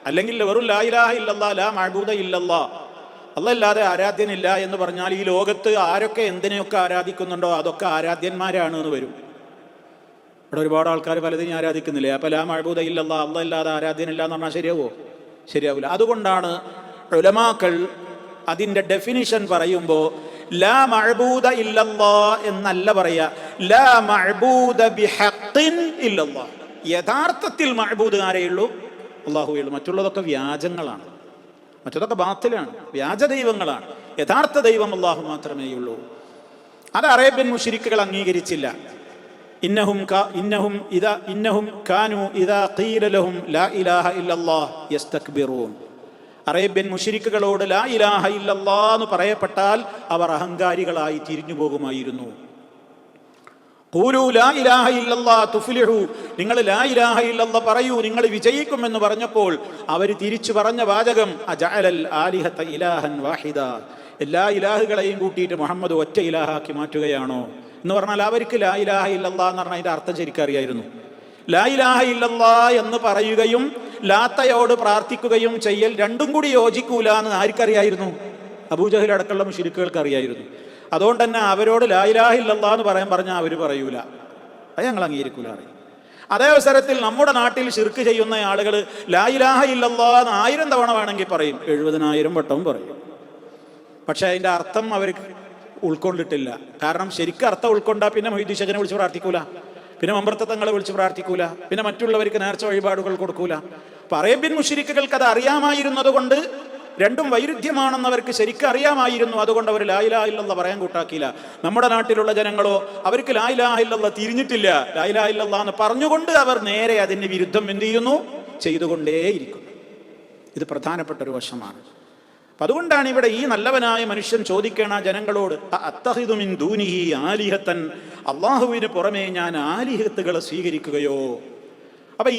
അല്ലെങ്കിൽ വെറും ലാ ഇലാഹ ഇല്ലല്ലാഹ്, ലാ മഅബൂദ ഇല്ലല്ലാഹ്, അല്ലാതെ ആരാധ്യനില്ല എന്ന് പറഞ്ഞാൽ ഈ ലോകത്ത് ആരൊക്കെ എന്തിനെയൊക്കെ ആരാധിക്കുന്നുണ്ടോ അതൊക്കെ ആരാധ്യന്മാരാണ് എന്ന് വരും. ഇവിടെ ഒരുപാട് ആൾക്കാർ പലതിനും ആരാധിക്കുന്നില്ലേ? അപ്പോൾ ലാ മഅബൂദ ഇല്ലല്ലാഹ്, അല്ലാതെ ആരാധ്യനില്ല എന്ന് പറഞ്ഞാൽ ശരിയാവോ? ശരിയാവില്ല. അതുകൊണ്ടാണ് ഉലമാക്കൾ അതിൻ്റെ ഡെഫിനിഷൻ പറയുമ്പോൾ ലാ മഅബൂദ ഇല്ലല്ലാഹ് എന്നല്ല പറയുക, ലാ മഅബൂദ ബിഹഖിൻ ഇല്ലല്ലാഹ്. യഥാർത്ഥത്തിൽ മഅബൂദ് ആരെയുള്ളൂ? അള്ളാഹുവേ. മറ്റുള്ളതൊക്കെ വ്യാജങ്ങളാണ്, മറ്റതൊക്കെ ബാത്തിലാണ്, വ്യാജ ദൈവങ്ങളാണ്. യഥാർത്ഥ ദൈവം അള്ളാഹു മാത്രമേയുള്ളൂ. അത് അറേബ്യൻ മുശ്രിക്കുകൾ അംഗീകരിച്ചില്ല. ഇന്നഹും കാനൂ ഇദാ ഖീല ലഹും ലാ ഇലാഹ ഇല്ലല്ലാഹ് യസ്തക്ബിറൂൻ. അറേബ്യൻ മുശ്രിക്കുകളോട് ലാ ഇലാഹ ഇല്ലല്ലാഹ് എന്ന് പറയപ്പെട്ടാൽ അവർ അഹങ്കാരികളായി തിരിഞ്ഞു പോകുമായിരുന്നു. ഖൂലൂ ലാ ഇലാഹ ഇല്ലല്ലാഹ് തുഫ്ലിഹു, നിങ്ങൾ ലാ ഇലാഹ ഇല്ലല്ലാഹ് പറയൂ, നിങ്ങൾ വിജയിക്കുമെന്ന് പറഞ്ഞപ്പോൾ അവർ തിരിച്ചു പറഞ്ഞ വാചകം അജഅലൽ ആലിഹത ഇലാഹൻ വാഹിദ, എല്ലാ ഇലാഹുകളെയും കൂട്ടിയിട്ട് മുഹമ്മദ് ഒറ്റ ഇലാഹാക്കി മാറ്റുകയാണോ എന്ന് പറഞ്ഞാൽ അവർക്ക് ലാ ഇലാഹ ഇല്ലല്ലാഹ് എന്ന് പറഞ്ഞാൽ അതിൻ്റെ അർത്ഥം ശരിക്കറിയായിരുന്നു. ലാ ഇലാഹ ഇല്ലല്ലാഹ് എന്ന് പറയുകയും ലാത്തയോട് പ്രാർത്ഥിക്കുകയും ചെയ്യൽ രണ്ടും കൂടി യോജിക്കൂല എന്ന് ആർക്കറിയായിരുന്നു? അബൂജഹൽ അടക്കമുള്ള മുശ്രിക്കുകൾക്ക് അറിയായിരുന്നു. അതുകൊണ്ട് തന്നെ അവരോട് ലാ ഇലാഹ ഇല്ലല്ലാഹ് എന്ന് പറഞ്ഞാൽ അവർ പറയൂല, അത് ഞങ്ങൾ അംഗീകരിക്കൂല അറിയും. അതേ അവസരത്തിൽ നമ്മുടെ നാട്ടിൽ ശിർക്ക് ചെയ്യുന്ന ആളുകൾ ലാ ഇലാഹ ഇല്ലല്ലാഹ് എന്ന് 1000 തവണ വേണമെങ്കിൽ പറയും, 70,000 വട്ടവും പറയും. പക്ഷെ അതിൻ്റെ അർത്ഥം അവർ ഉൾക്കൊണ്ടിട്ടില്ല. കാരണം ശരിക്കും അർത്ഥം ഉൾക്കൊണ്ടാൽ പിന്നെ മൊയ്തീൻ ശേഖനെ വിളിച്ച് പ്രാർത്ഥിക്കൂല, പിന്നെ മമ്പർത്ത തങ്ങളെ വിളിച്ച് പ്രാർത്ഥിക്കൂല, പിന്നെ മറ്റുള്ളവർക്ക് നേർച്ച വഴിപാടുകൾ കൊടുക്കൂല. അപ്പൊ അറേബ്യൻ മുശ്രിക്കുകൾക്ക് അത് അറിയാമായിരുന്നത് കൊണ്ട്, രണ്ടും വൈരുദ്ധ്യമാണെന്ന് അവർക്ക് ശരിക്കും അറിയാമായിരുന്നു. അതുകൊണ്ട് അവർ ലാ ഇലാഹ ഇല്ലല്ലാഹ് പറയാൻ കൂട്ടാക്കിയില്ല. നമ്മുടെ നാട്ടിലുള്ള ജനങ്ങളോ അവർക്ക് ലാ ഇലാഹ ഇല്ലല്ലാഹ് തിരിഞ്ഞിട്ടില്ല, ലാ ഇലാഹ ഇല്ലല്ലാഹ് എന്ന് പറഞ്ഞുകൊണ്ട് അവർ നേരെ അതിന് വിരുദ്ധം എന്ത് ചെയ്യുന്നു? ചെയ്തുകൊണ്ടേയിരിക്കുന്നു. ഇത് പ്രധാനപ്പെട്ട ഒരു വശമാണ്. അപ്പം അതുകൊണ്ടാണ് ഇവിടെ ഈ നല്ലവനായ മനുഷ്യൻ ചോദിക്കണ ജനങ്ങളോട്, അത്തഹിദു മിൻ ദൂനിഹി ആലിഹത്തൻ, അള്ളാഹുവിന് പുറമേ ഞാൻ ആലിഹത്തുകളെ സ്വീകരിക്കുകയോ? അപ്പൊ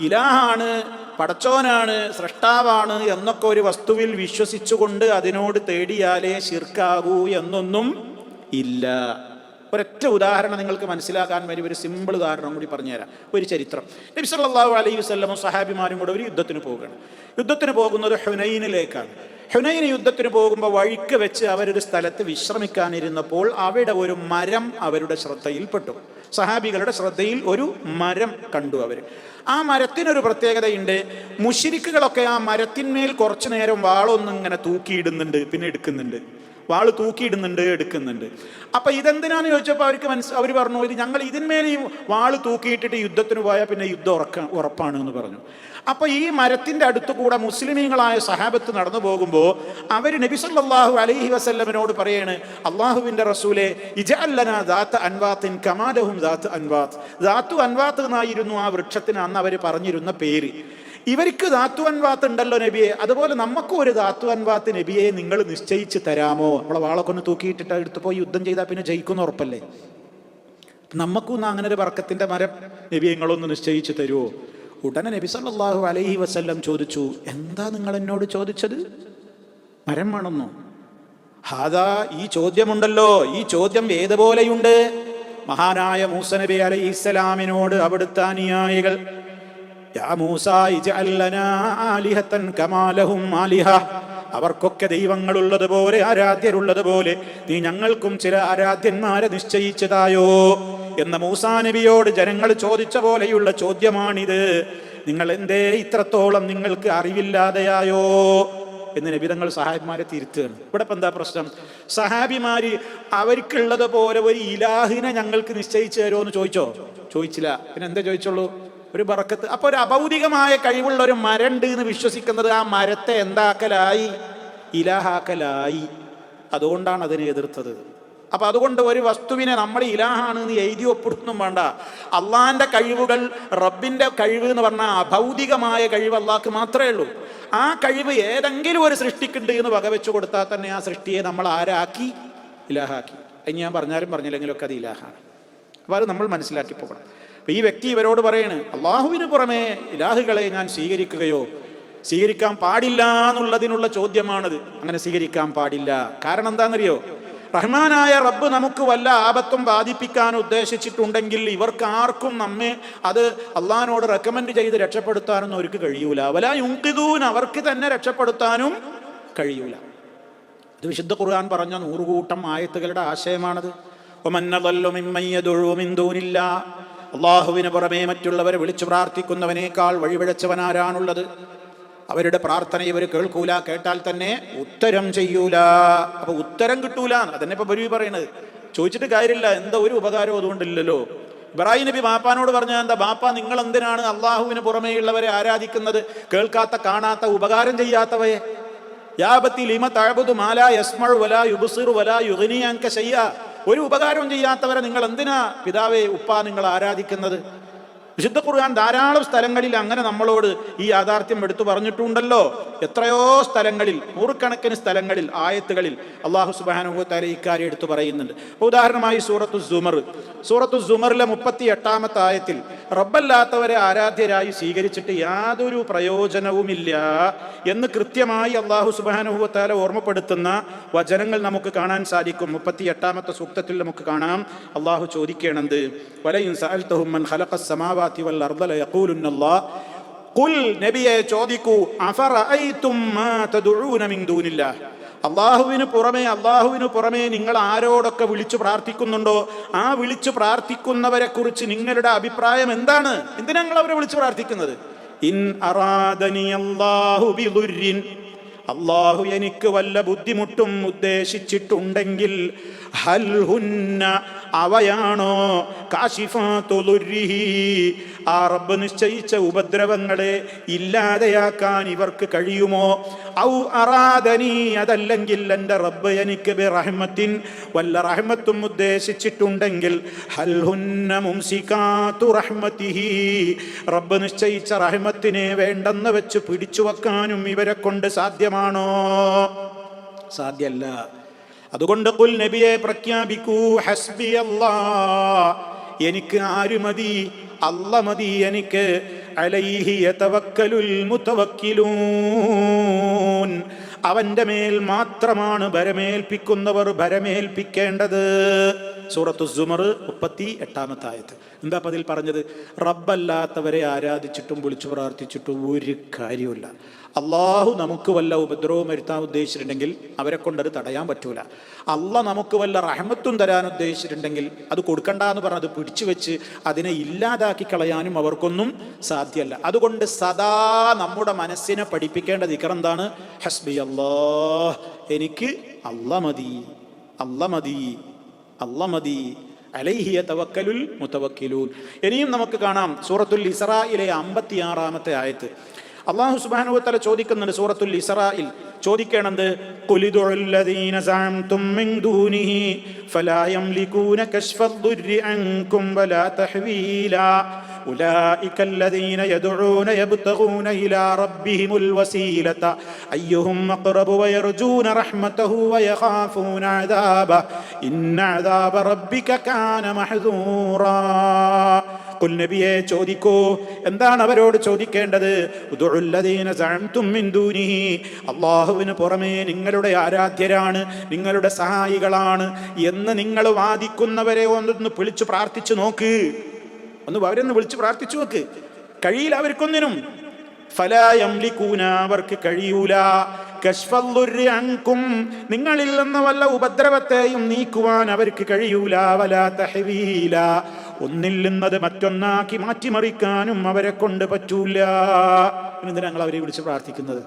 ഇലാഹാണ് പടച്ചോനാണ്, സൃഷ്ടാവാണ് എന്നൊക്കെ ഒരു വസ്തുവിൽ വിശ്വസിച്ചുകൊണ്ട് അതിനോട് തേടിയാലേ ശിർക്കാകൂ എന്നൊന്നും ഇല്ല. ഒരൊറ്റ ഉദാഹരണം നിങ്ങൾക്ക് മനസ്സിലാക്കാൻ വേണ്ടി ഒരു സിമ്പിൾ ഉദാഹരണം കൂടി പറഞ്ഞുതരാം. ഒരു ചരിത്രം. നബി സല്ലല്ലാഹു അലൈഹി വസല്ലമയും സഹാബിമാരും കൂടെ ഒരു യുദ്ധത്തിന് പോവുകയാണ്. യുദ്ധത്തിന് പോകുന്നത് ഹുനൈനിലേക്കാണ്. ഹുനൈൻ യുദ്ധത്തിന് പോകുമ്പോൾ വഴിക്ക് വെച്ച് അവരൊരു സ്ഥലത്ത് വിശ്രമിക്കാനിരുന്നപ്പോൾ അവിടെ ഒരു മരം അവരുടെ ശ്രദ്ധയിൽപ്പെട്ടു. സഹാബികളുടെ ശ്രദ്ധയിൽ ഒരു മരം കണ്ടു അവർ. ആ മരത്തിനൊരു പ്രത്യേകതയുണ്ട്. മുശ്രിക്കുകളൊക്കെ ആ മരത്തിന്മേൽ കുറച്ചു നേരം വാളൊന്നിങ്ങനെ തൂക്കിയിടുന്നുണ്ട്, പിന്നെ എടുക്കുന്നുണ്ട്, വാള് തൂക്കിയിടുന്നുണ്ട്, എടുക്കുന്നുണ്ട്. അപ്പൊ ഇതെന്തിനാന്ന് ചോദിച്ചപ്പോൾ അവർ പറഞ്ഞു, ഇത് ഞങ്ങൾ ഇതിന്മേൽ ഈ വാള് തൂക്കിയിട്ടിട്ട് യുദ്ധത്തിന് പോയാൽ പിന്നെ യുദ്ധം ഉറപ്പാണ് എന്ന് പറഞ്ഞു. അപ്പൊ ഈ മരത്തിന്റെ അടുത്ത് കൂടെ മുസ്ലിമീങ്ങളായ സഹാബത്ത് നടന്നു പോകുമ്പോൾ അവർ നബി സല്ലല്ലാഹു അലൈഹി വസല്ലമയോട് പറയാണ്, അള്ളാഹുവിന്റെ റസൂലെ ഇജ്അൽ ലനാ ദാത അൻവാത്തിൻ കമാ ലഹും ദാത അൻവാത്ത്. ദാത്തു അൻവാത്ത് എന്നായിരുന്നു ആ വൃക്ഷത്തിന് അന്ന് അവർ പറഞ്ഞിരുന്ന പേര്. ഇവർക്ക് ദാത്തു അൻവാത്ത് ഉണ്ടല്ലോ നബിയെ, അതുപോലെ നമുക്കും ഒരു ദാത്തു അൻവാത്ത് നബിയെ നിങ്ങൾ നിശ്ചയിച്ച് തരാമോ? നമ്മളെ വാളൊക്കെ ഒന്ന് തൂക്കിയിട്ടിട്ട് എടുത്ത് പോയി യുദ്ധം ചെയ്താൽ പിന്നെ ജയിക്കുന്ന ഉറപ്പല്ലേ? നമുക്കൊന്ന് അങ്ങനെ ഒരു ബർക്കത്തിന്റെ മരം നബിയെ നിങ്ങളൊന്ന് നിശ്ചയിച്ച് തരുമോ? ഉടനെ നബി സല്ലല്ലാഹു അലൈഹി വസല്ലം ചോദിച്ചു, എന്താ നിങ്ങൾ എന്നോട് ചോദിച്ചത്? മരം വേണമെന്നോ? ഹാദാ, ഈ ചോദ്യമുണ്ടല്ലോ, ഈ ചോദ്യം ഏതുപോലെയുണ്ട്? മഹാനായ മൂസ നബി അലൈഹിസ്സലാമിനോട് അവിടുത്തെ അനുയായികൾ, യാ മൂസാ ഇജ്അൽ ലനാ ആലിഹത്തൻ കമാ ലഹും ആലിഹ, അവർക്കൊക്കെ ദൈവങ്ങളുള്ളതുപോലെ ആരാധ്യരുള്ളതുപോലെ നീ ഞങ്ങൾക്കും ചില ആരാധ്യന്മാരെ നിശ്ചയിച്ചതായോ എന്ന മൂസാ നബിയോട് ജനങ്ങൾ ചോദിച്ച പോലെയുള്ള ചോദ്യമാണിത്. നിങ്ങൾ എന്തേ ഇത്രത്തോളം നിങ്ങൾക്ക് അറിവില്ലാതെയായോ എന്ന് നബി തങ്ങൾ സഹാബിമാരെ തിരുത്തുകയാണ്. ഇവിടെ ഇപ്പം എന്താ പ്രശ്നം? സഹാബിമാര് അവർക്കുള്ളത് പോലെ ഒരു ഇലാഹിനെ ഞങ്ങൾക്ക് നിശ്ചയിച്ചു തരുമോ എന്ന് ചോദിച്ചില്ല. പിന്നെ എന്താ ചോദിച്ചുള്ളൂ? ഒരു ബറക്കത്ത്. അപ്പൊ ഒരു അഭൗതികമായ കഴിവുള്ള ഒരു മരണ്ട് എന്ന് വിശ്വസിക്കുന്നത് ആ മരത്തെ എന്താക്കലായി? ഇലാഹാക്കലായി. അതുകൊണ്ടാണ് അതിനെ എതിർത്തത്. അപ്പൊ അതുകൊണ്ട് ഒരു വസ്തുവിനെ നമ്മൾ ഇലാഹാണ് എന്ന് എഴുതി ഒപ്പിടുന്നും വേണ്ട. അള്ളാന്റെ കഴിവുകൾ, റബ്ബിന്റെ കഴിവ് എന്ന് പറഞ്ഞാൽ അഭൗതികമായ കഴിവ് അള്ളാഹ്ക്ക് മാത്രമേ ഉള്ളൂ. ആ കഴിവ് ഏതെങ്കിലും ഒരു സൃഷ്ടിക്കുണ്ട് എന്ന് വകവെച്ചു കൊടുത്താൽ തന്നെ ആ സൃഷ്ടിയെ നമ്മൾ ആരാക്കി? ഇലാഹാക്കി. അതിന് ഞാൻ പറഞ്ഞില്ലെങ്കിലും ഒക്കെ അത് ഇലാഹാണ്. അപ്പൊ അത് നമ്മൾ മനസ്സിലാക്കി പോകണം. അപ്പൊ ഈ വ്യക്തി ഇവരോട് പറയാണ്, അള്ളാഹുവിന് പുറമെ ഇലാഹുകളെ ഞാൻ സ്വീകരിക്കാൻ പാടില്ല എന്നുള്ളതിനുള്ള ചോദ്യമാണത്. അങ്ങനെ സ്വീകരിക്കാൻ പാടില്ല. കാരണം എന്താണെന്നറിയോ? റഹ്മാനായ റബ്ബ് നമുക്ക് വല്ല ആപത്തും ബാധിപ്പിക്കാൻ ഉദ്ദേശിച്ചിട്ടുണ്ടെങ്കിൽ ഇവർക്ക് ആർക്കും നമ്മെ അത് അള്ളാഹിനോട് റെക്കമെൻഡ് ചെയ്ത് രക്ഷപ്പെടുത്താനൊന്നും അവർക്ക് കഴിയൂല. വലാ യുൻഖിദൂൻ, അവർക്ക് തന്നെ രക്ഷപ്പെടുത്താനും കഴിയൂല. ഇത് വിശുദ്ധ ഖുർആൻ പറഞ്ഞ 100 കൂട്ടം ആയത്തുകളുടെ ആശയമാണത്. വമൻ അദല്ലു മിമ്മൻ യദ്ഉ മിൻ ദൂനില്ലാഹ്, അള്ളാഹുവിന് പുറമേ മറ്റുള്ളവരെ വിളിച്ചു പ്രാർത്ഥിക്കുന്നവനേക്കാൾ വഴിപിഴച്ചവനാരാണുള്ളത്? അവരുടെ പ്രാർത്ഥന ഇവർ കേൾക്കൂല, കേട്ടാൽ തന്നെ ഉത്തരം ചെയ്യൂല. അപ്പൊ ഉത്തരം കിട്ടൂല. അതന്നെ ഇപ്പൊ ബരി പറയണത്. ചോദിച്ചിട്ട് കാര്യമില്ല, എന്താ ഒരു ഉപകാരം അതുകൊണ്ടില്ലല്ലോ. ഇബ്രാഹിം നബി ബാപ്പാനോട് പറഞ്ഞ എന്താ? ബാപ്പ, നിങ്ങൾ എന്തിനാണ് അള്ളാഹുവിന് പുറമേയുള്ളവരെ ആരാധിക്കുന്നത്? കേൾക്കാത്ത, കാണാത്ത, ഉപകാരം ചെയ്യാത്തവയെ. യാ ബത്തി ലിമ തഅബുദു മാ ലാ യസ്മഉ വലാ യുബ്സിറു വലാ യുഗ്നി അൻക ശൈഅ. ഒരു ഉപകാരം ചെയ്യാത്തവരെ നിങ്ങൾ എന്തിനാ പിതാവേ, ഉപ്പ, നിങ്ങൾ ആരാധിക്കുന്നത്? വിശുദ്ധ ഖുർആൻ ധാരാളം സ്ഥലങ്ങളിൽ അങ്ങനെ നമ്മളോട് ഈ യാഥാർത്ഥ്യം എടുത്തു പറഞ്ഞിട്ടുണ്ടല്ലോ. എത്രയോ സ്ഥലങ്ങളിൽ, 100കണക്കിന് സ്ഥലങ്ങളിൽ, ആയത്തുകളിൽ അല്ലാഹു സുബ്ഹാനഹു വ തആല ഇക്കാര്യം എടുത്തു പറയുന്നുണ്ട്. ഉദാഹരണമായി സൂറത്തു സുമറിലെ 38ാമത്തെ ആയത്തിൽ റബ്ബല്ലാത്തവരെ ആരാധ്യരായി സ്വീകരിച്ചിട്ട് യാതൊരു പ്രയോജനവുമില്ല എന്ന് കൃത്യമായി അല്ലാഹു സുബ്ഹാനഹു വ തആല ഓർമ്മപ്പെടുത്തുന്ന വചനങ്ങൾ നമുക്ക് കാണാൻ സാധിക്കും. 38ാമത്തെ സൂക്തത്തിൽ നമുക്ക് കാണാം അല്ലാഹു ചോദിക്കണത്, വലയിൻ സഅൽതഹും മൻ ഖലഖസ് സമാവാതി വൽ അർദ ലയഖൂലുന്ന അല്ലാഹ്. ഖുൽ നബിയെ ചോദിക്കൂ, അഫറഅയ്തും മാ തദ്ഊന മിൻ ദൂനില്ലാഹ്, അള്ളാഹുവിന് പുറമെ നിങ്ങൾ ആരോടൊക്കെ വിളിച്ചു പ്രാർത്ഥിക്കുന്നുണ്ടോ, ആ വിളിച്ചു പ്രാർത്ഥിക്കുന്നവരെ കുറിച്ച് നിങ്ങളുടെ അഭിപ്രായം എന്താണ്? എന്തിനാ നിങ്ങൾ അവരെ വിളിച്ചു പ്രാർത്ഥിക്കുന്നത്? ഇൻ അറാദനി അല്ലാഹു ബിദുർരിൻ, അള്ളാഹു എനിക്ക് വല്ല ബുദ്ധിമുട്ടും ഉദ്ദേശിച്ചിട്ടുണ്ടെങ്കിൽ, ഹൽ ഹുന്ന, അവയാണോ, കാശിഫാതു ദുർരിഹി, ആ റബ്ബ് നിശ്ചയിച്ച ഉപദ്രവങ്ങളെ ഇല്ലാതെയാക്കാൻ ഇവർക്ക് കഴിയുമോ? ഔ അറാദനി, അതല്ലെങ്കിൽ എൻ്റെ റബ്ബ് എനിക്ക് ബിറഹ്മത്തിൻ, വല്ല റഹ്മത്തും ഉദ്ദേശിച്ചിട്ടുണ്ടെങ്കിൽ, ഹൽ ഹുന്ന മുംസികാതു റഹ്മതിഹി, റബ്ബ് നിശ്ചയിച്ച റഹ്മത്തിനെ വേണ്ടെന്ന് വെച്ച് പിടിച്ചു വെക്കാനും ഇവരെ കൊണ്ട് സാധ്യമാണോ? സാധ്യല്ല. അതുകൊണ്ട് ഖുൽ നബിയെ പ്രഖ്യാപിക്കൂ, ഹസ്ബി അല്ലാഹ്, എനിക്ക് ആര് മതി? അല്ല മതി എനിക്ക്. അലൈഹി യതവക്കലുൽ മുതവക്കിലൂൻ, അവന്റെ മേൽ മാത്രമാണ് ഭരമേൽപ്പിക്കുന്നവർ ഭരമേൽപ്പിക്കേണ്ടത്. സൂറത്തു സുമർ 38-ാമത്തെ ആയത്ത്. എന്താ അതിൽ പറഞ്ഞത്? റബ്ബല്ലാത്തവരെ ആരാധിച്ചിട്ടും വിളിച്ചു പ്രാർത്ഥിച്ചിട്ടും ഒരു കാര്യമില്ല. അള്ളാഹു നമുക്ക് വല്ല ഉപദ്രവവും വരുത്താൻ ഉദ്ദേശിച്ചിട്ടുണ്ടെങ്കിൽ അവരെ കൊണ്ടത് തടയാൻ പറ്റൂല. അള്ളാഹ് നമുക്ക് വല്ല റഹ്മത്തും തരാൻ ഉദ്ദേശിച്ചിട്ടുണ്ടെങ്കിൽ അത് കൊടുക്കണ്ട എന്ന് പറഞ്ഞത് പിടിച്ചു വെച്ച് അതിനെ ഇല്ലാതാക്കി കളയാനും അവർക്കൊന്നും സാധ്യമല്ല. അതുകൊണ്ട് സദാ നമ്മുടെ മനസ്സിനെ പഠിപ്പിക്കേണ്ട ദിക്ർ എന്താണ്? ഹസ്ബി അല്ലാഹ്, എനിക്ക് അല്ലാഹ് മതി, അല്ലാഹ് മതി, അല്ലാഹ് മതി. അലൈഹി യതവക്കലുൽ മുതവക്കിലൂൻ. ഇനിയും നമുക്ക് കാണാം സൂറത്തുൽ ഇസ്രായിലെ 56-ാമത്തെ ആയത്ത്. അല്ലാഹു സുബ്ഹാനഹു വ തആല ചോദിക്കുന്നുണ്ട് സൂറത്തുൽ ഇസ്രായിൽ, ചോദിക്കണത് ഖുലിദുല്ലദീന സഅംതും മിൻ ദൂനിഹി ഫലാ യംലികൂന കശ്ഫദ്ദുർരി അൻകും വലാ തഹ്വീലാ ഉലൈക അല്ലദീന യദ്ഊന യബ്തഗൂന ഇലാ റബ്ബിഹിമുൽ വസീലത അയ്യുഹും അഖ്റബു വയർജൂന റഹ്മതഹു വയഖാഫൂന അദാബ ഇന്ന അദാബ റബ്ബിക കാന മഹ്ദൂറാ. ഖുൽ നബിയെ ചോദിക്കൂ, എന്താണ് അവരോട് ചോദിക്കേണ്ടത്? ഉദ്ഉല്ലദീന സഅംതും മിൻ ദൂനിഹി, അല്ലാഹുവിന് പുറമേ നിങ്ങളുടെ ആരാധ്യരാണ്, നിങ്ങളുടെ സഹായികളാണ് എന്ന് നിങ്ങൾ വാദിക്കുന്നവരെ ഒന്ന് വിളിച്ചു പ്രാർത്ഥിച്ചു നോക്ക്. അവരൊന്ന് വിളിച്ചു പ്രാർത്ഥിച്ചു നോക്ക്. കഴിയില്ല അവർക്കൊന്നിനും. ഫലാ യംലികൂന, അവർക്ക് കഴിയൂല. കശ്ഫദ്ദുർരി അൻകും, നിങ്ങളിൽ നിന്ന് വല്ല ഉപദ്രവത്തെയും നീക്കുവാൻ അവർക്ക് കഴിയൂല. വലാ തഹ്വീല, ഒന്നിൽ നിന്നത് മറ്റൊന്നാക്കി മാറ്റിമറിക്കാനും അവരെ കൊണ്ട് പറ്റൂല. പിന്നെന്തിനാ ഞങ്ങൾ അവരെ വിളിച്ച് പ്രാർത്ഥിക്കുന്നത്?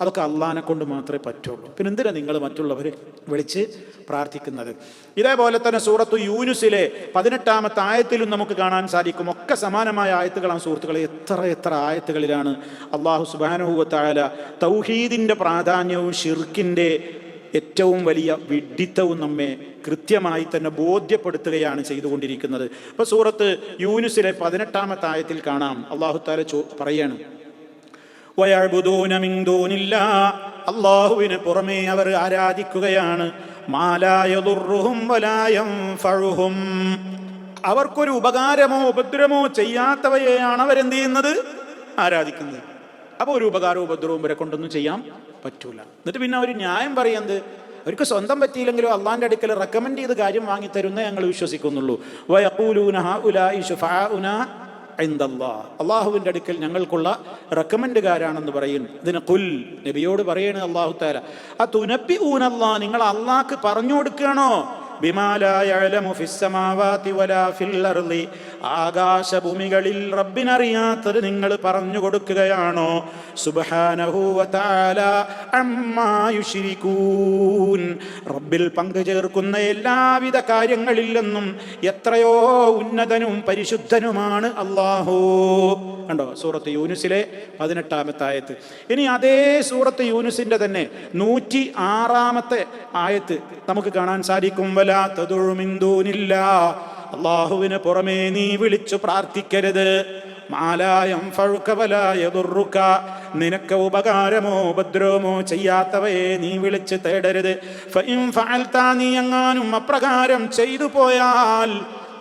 അതൊക്കെ അള്ളാഹിനെ കൊണ്ട് മാത്രമേ പറ്റുള്ളൂ. പിന്നെ എന്തിനാ നിങ്ങൾ മറ്റുള്ളവരെ വിളിച്ച് പ്രാർത്ഥിക്കുന്നത്? ഇതേപോലെ തന്നെ സൂറത്തു യൂനുസിലെ 18-ാമത്തെ ആയത്തിലും നമുക്ക് കാണാൻ സാധിക്കും. ഒക്കെ സമാനമായ ആയത്തുകളാണ് സുഹൃത്തുക്കളെ. എത്ര ആയത്തുകളിലാണ് അള്ളാഹു സുബ്ഹാനഹു വ തആല തൗഹീദിന്റെ പ്രാധാന്യവും ഷിർക്കിന്റെ ഏറ്റവും വലിയ വിഡ്ഢിത്തവും നമ്മെ കൃത്യമായി തന്നെ ബോധ്യപ്പെടുത്തുകയാണ് ചെയ്തുകൊണ്ടിരിക്കുന്നത്. ഇപ്പൊ സൂറത്ത് യൂനുസിലെ 18-ാമത്തെ ആയത്തിൽ കാണാം അള്ളാഹു തആല പറയാണ്, വയഅ്ബുദൂന മിൻ ദൂനില്ലാഹ്, അല്ലാഹുവിന് പുറമേ അവർ ആരാധിക്കുകയാണ്. മാ ലാ യദുർറുഹും വലാ യൻഫഉഹും, അവർക്കൊരു ഉപകാരമോ ഉപദ്രവമോ ചെയ്യാത്തവയെയാണ് അവരെന്ത് ചെയ്യുന്നത്? ആരാധിക്കുന്നത്. അപ്പോൾ ഒരു ഉപകാരവും ഉപദ്രവവും ഇവരെ കൊണ്ടൊന്നും ചെയ്യാൻ പറ്റൂല. എന്നിട്ട് പിന്നെ അവർ ന്യായം പറയുന്നത് അവർക്ക് സ്വന്തം പറ്റിയില്ലെങ്കിലും അള്ളാഹിന്റെ അടുക്കൽ റെക്കമെൻഡ് ചെയ്ത് കാര്യം വാങ്ങിത്തരുന്നേ ഞങ്ങൾ വിശ്വസിക്കുന്നുള്ളൂ. വയഖൂലൂന ഹഉലാഇ ശുഫാഉനാ ഇൻദല്ലാഹ്, അള്ളാഹുവിൻ്റെ അടുക്കൽ ഞങ്ങൾക്കുള്ള റെക്കമെൻഡുകാരാണെന്ന് പറയുന്നു. ഇതിന് ഖുൽ, നബിയോട് പറയണ അള്ളാഹു തആല, അതുനബ്ബിഊനല്ലാഹ്, നിങ്ങൾ അള്ളാഹ്ക്ക് പറഞ്ഞു കൊടുക്കുകയാണോ? ബിമാ ലാ യഅലമു ഫിസ്സമാവാതി വലാ ഫിൽ അർളി, ആകാശഭൂമികളിൽ റബ്ബിനറിയാത്തത് നിങ്ങൾ പറഞ്ഞു കൊടുക്കുകയാണോ? സുബ്ഹാനഹു വ തആല അമ്മാ യുശ്രികൂൻ, റബ്ബിൽ പങ്കു ചേർക്കുന്ന എല്ലാവിധ കാര്യങ്ങളിൽ നിന്നും എത്രയോ ഉന്നതനും പരിശുദ്ധനുമാണ് അല്ലാഹു. കണ്ടോ സൂറത്ത് യൂനുസിലെ 18-ാമത്തെ ആയത്ത്. ഇനി അതേ സൂറത്ത് യൂനുസിന്റെ തന്നെ 106-ാമത്തെ ആയത്ത് നമുക്ക് കാണാൻ സാധിക്കും. വലാ തദ്ഉ മിൻ ദൂനില്ലാഹ്, അല്ലാഹുവിന് പുറമേ നീ വിളിച്ചു പ്രാർത്ഥിക്കരുത്. മാ ലാ യൻഫഉക വലാ യദുർറുക, നിനക്ക് ഉപകാരമോ ഉപദ്രവമോ ചെയ്യാത്തവയെ നീ വിളിച്ച് തേടരുത്. ഫഇൻ ഫഅൽത, നീ എങ്ങാനും അപ്രകാരം ചെയ്തു പോയാൽ,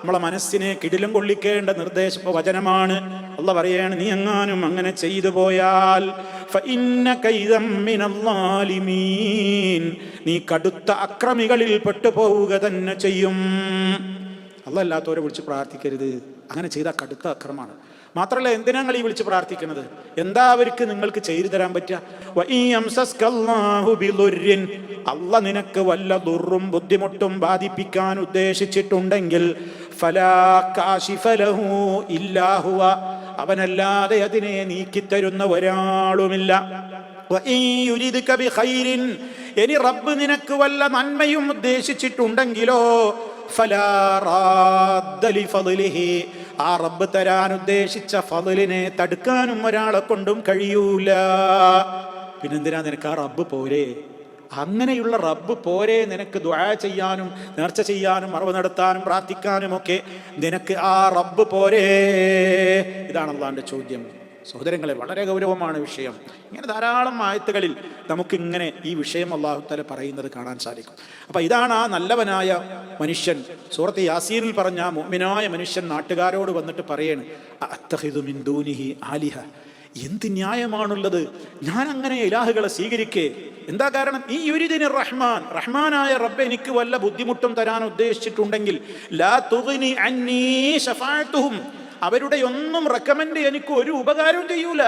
നമ്മളെ മനസ്സിനെ കിടിലം കൊള്ളിക്കേണ്ട നിർദ്ദേശ വചനമാണ്. അല്ലാഹ് പറയാണ്, നീ എങ്ങാനും അങ്ങനെ ചെയ്തു പോയാൽ ഫഇന്ന കൈദം മിനല്ലാലിമീൻ, നീ കടുത്ത അക്രമികളിൽ പെട്ടുപോവുക തന്നെ ചെയ്യും. അല്ലാഹ് അല്ലാത്തവരെ വിളിച്ച് പ്രാർത്ഥിക്കരുത്. അങ്ങനെ ചെയ്താൽ കടുത്ത അക്രമമാണ്. മാത്രമല്ല, എന്തിനാ നിങ്ങൾ ഈ വിളിച്ച് പ്രാർത്ഥിക്കുന്നത്? എന്താ അവർക്ക് നിങ്ങൾക്ക് ചെയ്തു തരാൻ പറ്റുക? അല്ല നിനക്ക് വല്ല ദുർറും ബുദ്ധിമുട്ടും ബാധിപ്പിക്കാൻ ഉദ്ദേശിച്ചിട്ടുണ്ടെങ്കിൽ ഫലാ കാശിഫ ലഹു ഇല്ലാ ഹുവ, അവനല്ലാതെ അതിനെ നീക്കിത്തരുന്ന ഒരാളുമില്ല. ഇനി റബ്ബ് നിനക്ക് വല്ല നന്മയും ഉദ്ദേശിച്ചിട്ടുണ്ടെങ്കിലോ ഫലാ റാദ്ദ ലിഫളിഹി, ആ റബ്ബ് തരാൻ ഉദ്ദേശിച്ച ഫളിനെ തടുക്കാനും ഒരാളെ കൊണ്ടും കഴിയൂല. പിന്നെന്തിനാ നിനക്ക് ആ റബ്ബ് പോരെ? അങ്ങനെയുള്ള റബ്ബ് പോരെ നിനക്ക് ദുആ ചെയ്യാനും നേർച്ച ചെയ്യാനും മറവ് നടത്താനും പ്രാർത്ഥിക്കാനും ഒക്കെ നിനക്ക് ആ റബ്ബ് പോരെ? ഇതാണ് അള്ളാന്റെ ചോദ്യം. സഹോദരങ്ങളെ, വളരെ ഗൗരവമാണ് വിഷയം. ഇങ്ങനെ ധാരാളം ആയത്തുകളിൽ നമുക്കിങ്ങനെ ഈ വിഷയം അല്ലാഹു തആല പറയുന്നത് കാണാൻ സാധിക്കും. അപ്പം ഇതാണ് ആ നല്ലവനായ മനുഷ്യൻ. സൂറത്ത് യാസീനിൽ പറഞ്ഞ മുഅ്മിനായ മനുഷ്യൻ നാട്ടുകാരോട് വന്നിട്ട് പറയാണ്, അത്തഖിദു മിൻ ദൂനിഹി ആലിഹ, എന്ത് ന്യായമാണുള്ളത് ഞാൻ അങ്ങനെ ഇലാഹുകളെ സ്വീകരിക്കേ? എന്താ കാരണം? ഈ യുരിദിനി റഹ്മാൻ, റഹ്മാനായ റബ്ബ് എനിക്ക് വല്ല ബുദ്ധിമുട്ടും തരാൻ ഉദ്ദേശിച്ചിട്ടുണ്ടെങ്കിൽ ലാ തുഗ്നി അന്നീ ശഫാഅത്തുഹും, അവരുടെ ഒന്നും റെക്കമെൻഡ് എനിക്ക് ഒരു ഉപകാരവും ചെയ്യൂല.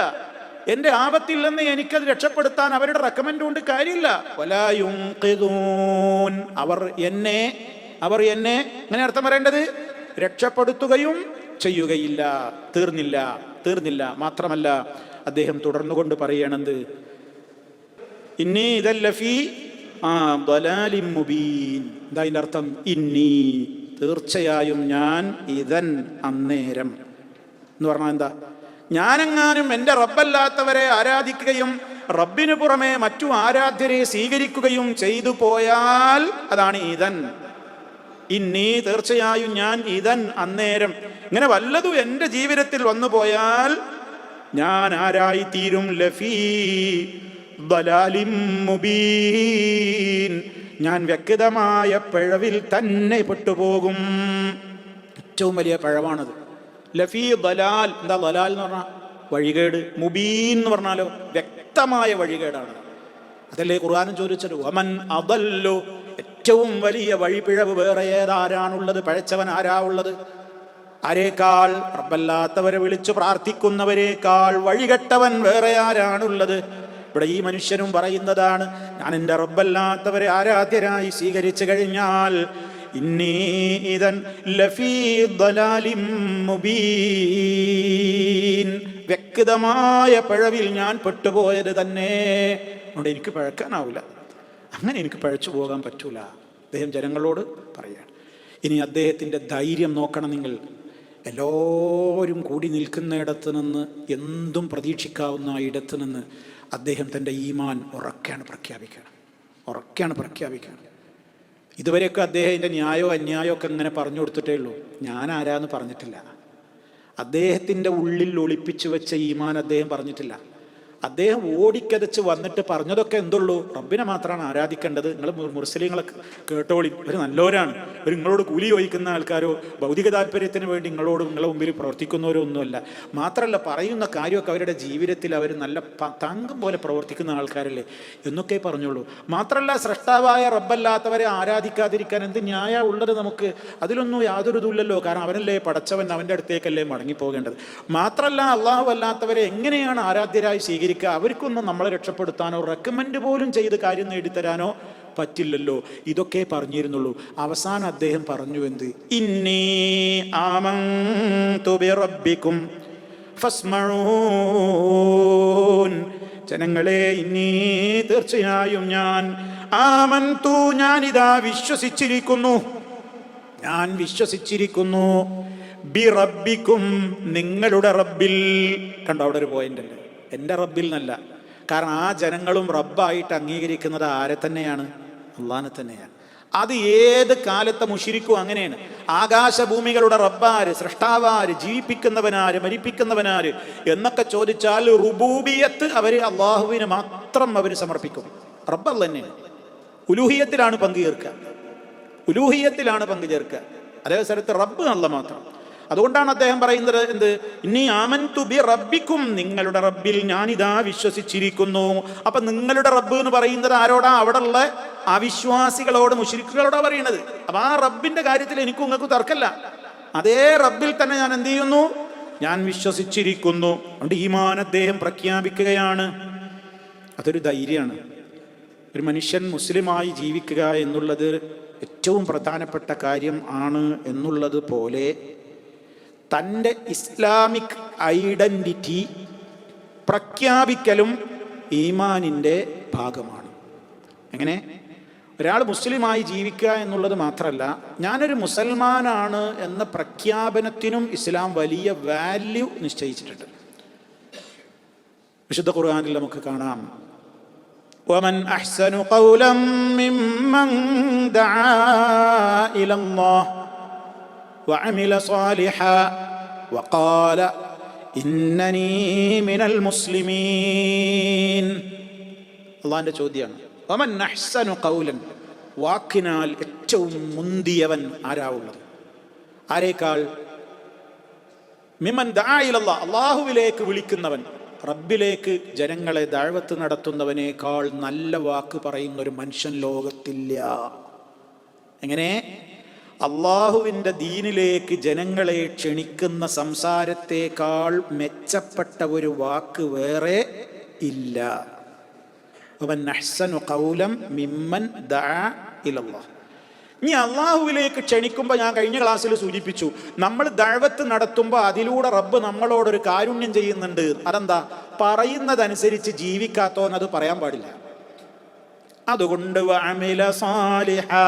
എൻ്റെ ആപത്തിൽ നിന്ന് എനിക്കത് രക്ഷപ്പെടുത്താൻ അവരുടെ റെക്കമെൻഡ് കൊണ്ട് കാര്യമില്ല. വലാ യുൻഖിദൂൻ, അവർ എന്നെ അങ്ങനെ അർത്ഥം പറയേണ്ടത് രക്ഷപ്പെടുത്തുകയും ചെയ്യുകയില്ല. തീർന്നില്ല. മാത്രമല്ല അദ്ദേഹം തുടർന്നുകൊണ്ട് പറയണത്, ഇന്നി ഇദല്ലഫി ദലാലിൻ മുബീൻ. എന്താ അതിൻ്റെ അർത്ഥം? ഇന്നി, തീർച്ചയായും ഞാൻ, ഇദൻ അന്നേരം എന്ന് പറഞ്ഞാൽ എന്താ? ഞാനെങ്ങാനും എൻ്റെ റബ്ബല്ലാത്തവരെ ആരാധിക്കുകയും റബ്ബിനു പുറമെ മറ്റു ആരാധ്യരെ സ്വീകരിക്കുകയും ചെയ്തു പോയാൽ അതാണ് ഇദൻ. ഇന്നി, തീർച്ചയായും ഞാൻ, ഇദൻ അന്നേരം, ഇങ്ങനെ വല്ലതും എൻ്റെ ജീവിതത്തിൽ വന്നു പോയാൽ ഞാൻ ആരായിത്തീരും? ലഫീ ദലാലിൻ മുബീൻ, ഞാൻ വ്യക്തമായ പിഴവിൽ തന്നെ പെട്ടുപോകും. ഏറ്റവും വലിയ പിഴവാണത്. ലഫീ ദലാൽ, എന്താ ദലാൽ എന്ന് പറഞ്ഞാൽ? വഴികേട്. മുബീൻ എന്ന് പറഞ്ഞാലോ വ്യക്തമായ വഴികേടാണ്. അതല്ലേ ഖുർആനും ചോദിച്ചത്, വമൻ അദല്ലു, ഏറ്റവും വലിയ വഴിപിഴവ് വേറെ ഏതാരാണുള്ളത്? പഴച്ചവൻ ആരാ ഉള്ളത്? ആരേക്കാൾ? റബ്ബല്ലാത്തവരെ വിളിച്ചു പ്രാർത്ഥിക്കുന്നവരേക്കാൾ വഴികെട്ടവൻ വേറെ ആരാണുള്ളത്? ഇവിടെ ഈ മനുഷ്യനും പറയുന്നതാണ്, ഞാൻ എൻ്റെ റബ്ബല്ലാത്തവരെ ആരാധ്യരായി സ്വീകരിച്ചു കഴിഞ്ഞാൽ ഇന്നി ഇദൻ ലഫീ ദലാലിൻ മുബീൻ, വ്യക്തമായ പിഴവിൽ ഞാൻ പെട്ടുപോയത് തന്നെ. അതുകൊണ്ട് എനിക്ക് പഴക്കാനാവില്ല, അങ്ങനെ എനിക്ക് പഴച്ചു പോകാൻ പറ്റൂല. അദ്ദേഹം ജനങ്ങളോട് പറയാണ്. ഇനി അദ്ദേഹത്തിൻ്റെ ധൈര്യം നോക്കണം നിങ്ങൾ. എല്ലാവരും കൂടി നിൽക്കുന്നിടത്ത് നിന്ന്, എന്തും പ്രതീക്ഷിക്കാവുന്ന ഇടത്ത് നിന്ന് അദ്ദേഹം തൻ്റെ ഈമാൻ ഉറക്കെയാണ് പ്രഖ്യാപിക്കുകയാണ്. ഇതുവരെയൊക്കെ അദ്ദേഹത്തിൻ്റെ ന്യായമോ അന്യായമോ ഒക്കെ ഇങ്ങനെ പറഞ്ഞു കൊടുത്തിട്ടേ ഉള്ളൂ. ഞാൻ ആരാന്ന് പറഞ്ഞിട്ടില്ല. അദ്ദേഹത്തിൻ്റെ ഉള്ളിൽ ഒളിപ്പിച്ചു വെച്ച ഈമാൻ അദ്ദേഹം പറഞ്ഞിട്ടില്ല. അദ്ദേഹം ഓടിക്കതച്ച് വന്നിട്ട് പറഞ്ഞതൊക്കെ എന്തുള്ളൂ? റബ്ബിനെ മാത്രമാണ് ആരാധിക്കേണ്ടത്. നിങ്ങൾ മുസ്ലിങ്ങളൊക്കെ കേട്ടോളി, അവർ നല്ലവരാണ്, അവർ നിങ്ങളോട് കൂലി ചോദിക്കുന്ന ആൾക്കാരോ ഭൗതിക താല്പര്യത്തിന് വേണ്ടി നിങ്ങളെ മുമ്പിൽ പ്രവർത്തിക്കുന്നവരോ ഒന്നുമല്ല. മാത്രമല്ല, പറയുന്ന കാര്യമൊക്കെ അവരുടെ ജീവിതത്തിൽ അവർ നല്ല തങ്കം പോലെ പ്രവർത്തിക്കുന്ന ആൾക്കാരല്ലേ എന്നൊക്കെ പറഞ്ഞോളൂ. മാത്രമല്ല, സ്രഷ്ടാവായ റബ്ബല്ലാത്തവരെ ആരാധിക്കാതിരിക്കാൻ എന്ത് ന്യായ ഉള്ളത് നമുക്ക്? അതിലൊന്നും യാതൊരു ഇതുമില്ലല്ലോ. കാരണം അവനല്ലേ പടച്ചവൻ, അവൻ്റെ അടുത്തേക്കല്ലേ മടങ്ങിപ്പോകേണ്ടത്. മാത്രമല്ല, അള്ളാഹു അല്ലാത്തവരെ എങ്ങനെയാണ് ആരാധ്യരായി സ്വീകരിക്കുക? അവർക്കൊന്നും നമ്മളെ രക്ഷപ്പെടുത്താനോ റെക്കമെൻഡ് പോലും ചെയ്ത് കാര്യം നേടിത്തരാനോ പറ്റില്ലല്ലോ. ഇതൊക്കെ പറഞ്ഞിരുന്നുള്ളൂ. അവസാനം അദ്ദേഹം പറഞ്ഞു എന്ത്? ഇന്നി ആമന്തു ബിറബ്ബിക്കും ഫസ്മഊൻ, ജനങ്ങളെ, ഇന്നി, തീർച്ചയായും ഞാൻ, ആമന്തു, ഞാനിതാ വിശ്വസിച്ചിരിക്കുന്നു, ബിറബ്ബിക്കും, നിങ്ങളുടെ റബ്ബിൽ. കണ്ടോ, അവിടെ ഒരു പോയിന്റ് അല്ലേ? എൻ്റെ റബ്ബിൽ എന്നല്ല. കാരണം ആ ജനങ്ങളും റബ്ബായിട്ട് അംഗീകരിക്കുന്നത് ആരെ തന്നെയാണ്? അള്ളാനെ തന്നെയാണ്. അത് ഏത് കാലത്തെ മുശ്രിക്കും അങ്ങനെയാണ്. ആകാശഭൂമികളുടെ റബ്ബാര്, സൃഷ്ടാവാര്, ജീവിപ്പിക്കുന്നവനാര്, മരിപ്പിക്കുന്നവനാര് എന്നൊക്കെ ചോദിച്ചാൽ റുബൂബിയത്ത് അവർ അള്ളാഹുവിന് മാത്രം അവർ സമർപ്പിക്കും. റബ്ബ് അല്ല തന്നെയാണ്. ഉലൂഹിയത്തിലാണ് പങ്കു ചേർക്കുക. അതേ സ്ഥലത്ത് റബ്ബ് അല്ല മാത്രം. അതുകൊണ്ടാണ് അദ്ദേഹം പറയുന്നത് എന്ത്? ഇന്നി ആമന്തു ബി റബ്ബിക്കും, നിങ്ങളുടെ റബ്ബിൽ ഞാനിതാ വിശ്വസിച്ചിരിക്കുന്നു. അപ്പൊ നിങ്ങളുടെ റബ്ബ് എന്ന് പറയുന്നത് ആരോടാ? അവിടെയുള്ള അവിശ്വാസികളോട്, മുശ്രിക്കുകളോടാ പറയുന്നത്. അപ്പൊ ആ റബ്ബിന്റെ കാര്യത്തിൽ എനിക്കും നിങ്ങൾക്ക് തർക്കമല്ല. അതേ റബ്ബിൽ തന്നെ ഞാൻ എന്ത് ചെയ്യുന്നു? ഞാൻ വിശ്വസിച്ചിരിക്കുന്നു. അതുകൊണ്ട് ഈമാൻ അദ്ദേഹം പ്രഖ്യാപിക്കുകയാണ്. അതൊരു ധൈര്യമാണ്. ഒരു മനുഷ്യൻ മുസ്ലിമായി ജീവിക്കുക എന്നുള്ളത് ഏറ്റവും പ്രധാനപ്പെട്ട കാര്യം ആണ് എന്നുള്ളത് പോലെ തൻ്റെ ഇസ്ലാമിക് ഐഡൻറ്റിറ്റി പ്രഖ്യാപിക്കലും ഈമാനിൻ്റെ ഭാഗമാണ്. എങ്ങനെ? ഒരാൾ മുസ്ലിമായി ജീവിക്കുക എന്നുള്ളത് മാത്രമല്ല, ഞാനൊരു മുസൽമാനാണ് എന്ന പ്രഖ്യാപനത്തിനും ഇസ്ലാം വലിയ വാല്യൂ നിശ്ചയിച്ചിട്ടുണ്ട്. വിശുദ്ധ ഖുർആനിൽ നമുക്ക് കാണാം, ومن أحسن قولا ممن دعا إلى الله وعمل صالحا وقال إنني من المسلمين. അള്ളാഹിൻ്റെ ചോദ്യമാണ്, വമൻ അഹ്സനു ഖൗലൻ, വാക്കിനാൽ ഏറ്റവും മുന്തിയവൻ ആരാവുള്ളത്? ആരേക്കാൾ? മിമൻ ദഅ ഇലല്ലാഹ്, അള്ളാഹുവിലേക്ക് വിളിക്കുന്നവൻ, റബ്ബിലേക്ക് ജനങ്ങളെ ദഅവത്ത് നടത്തുന്നവനേക്കാൾ നല്ല വാക്ക് പറയുന്ന ഒരു മനുഷ്യൻ ലോകത്തില്ല. എങ്ങനെ? അള്ളാഹുവിൻ്റെ ദീനിലേക്ക് ജനങ്ങളെ ക്ഷണിക്കുന്ന സംസാരത്തേക്കാൾ മെച്ചപ്പെട്ട ഒരു വാക്ക് വേറെ ഇല്ല. വമൻ അഹ്സനു ഖൗലൻ മിമ്മൻ ദഅ ഇലല്ലാഹ്. ഇനി അള്ളാഹുവിലേക്ക് ക്ഷണിക്കുമ്പോൾ, ഞാൻ കഴിഞ്ഞ ക്ലാസ്സിൽ സൂചിപ്പിച്ചു, നമ്മൾ ദഅവത്ത് നടത്തുമ്പോൾ അതിലൂടെ റബ്ബ് നമ്മളോടൊരു കാരുണ്യം ചെയ്യുന്നുണ്ട്. അതെന്താ? പറയുന്നതനുസരിച്ച് ജീവിക്കാത്തോന്ന് അത് പറയാൻ പാടില്ല. അതുകൊണ്ട് വഅമില സാലിഹാ,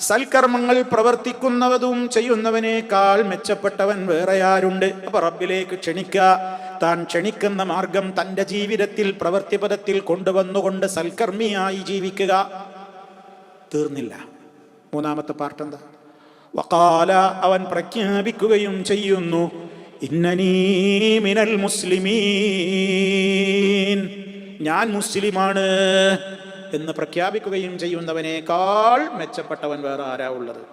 സൽക്കർമ്മങ്ങൾ പ്രവർത്തിക്കുന്നതും ചെയ്യുന്നവനേക്കാൾ മെച്ചപ്പെട്ടവൻ വേറെ ആരുണ്ട്? അപ്പൊ റബ്ബിലേക്ക് ക്ഷണിക്കുക, താൻ ക്ഷണിക്കുന്ന മാർഗം തൻ്റെ ജീവിതത്തിൽ പ്രവൃത്തിപദത്തിൽ കൊണ്ടുവന്നുകൊണ്ട് സൽക്കർമ്മിയായി ജീവിക്കുക. തീർന്നില്ല. മൂന്നാമത്തെ പാർട്ട് എന്താ? വഖാല, അവൻ പ്രഖ്യാപിക്കുകയും ചെയ്യുന്നു, ഇന്നനീ മിനൽ മുസ്ലിമീൻ, ഞാൻ മുസ്ലിമാണ് എന്ന് പ്രഖ്യാപിക്കുകയും ചെയ്യുന്നവനേക്കാൾ മെച്ചപ്പെട്ടവൻ വേറെ ആരാ ഉള്ളത്?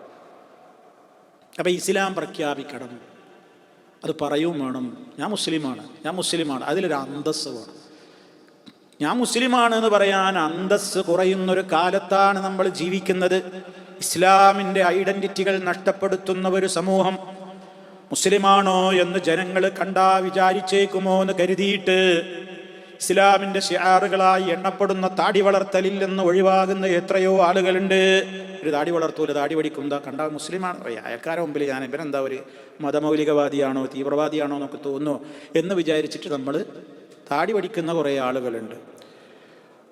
അപ്പൊ ഇസ്ലാം പ്രഖ്യാപിക്കണം, അത് പറയും വേണം. ഞാൻ മുസ്ലിമാണ്, ഞാൻ മുസ്ലിമാണ്. അതിലൊരു അന്തസ്സ് വേണം. ഞാൻ മുസ്ലിമാണ് എന്ന് പറയാൻ അന്തസ്സ് കുറയുന്നൊരു കാലത്താണ് നമ്മൾ ജീവിക്കുന്നത്. ഇസ്ലാമിൻ്റെ ഐഡൻറ്റിറ്റികൾ നഷ്ടപ്പെടുത്തുന്ന ഒരു സമൂഹം. മുസ്ലിമാണോ എന്ന് ജനങ്ങൾ കണ്ടാ വിചാരിച്ചേക്കുമോ എന്ന് കരുതിയിട്ട് ഇസ്ലാമിൻ്റെ ഷിആറുകളായി എണ്ണപ്പെടുന്ന താടി വളർത്തലിൽ നിന്ന് ഒഴിവാകുന്ന എത്രയോ ആളുകളുണ്ട്. ഒരു താടി വളർത്തൂല, താടി പഠിക്കുന്നതാ കണ്ടാ മുസ്ലിമാണ്. അയൽക്കാരെ മുമ്പിൽ ഞാൻ ഇവനെന്താ ഒരു മതമൗലികവാദിയാണോ തീവ്രവാദിയാണോ എന്നൊക്കെ തോന്നുന്നു എന്ന് വിചാരിച്ചിട്ട് നമ്മൾ താടി പഠിക്കുന്ന കുറേ ആളുകളുണ്ട്.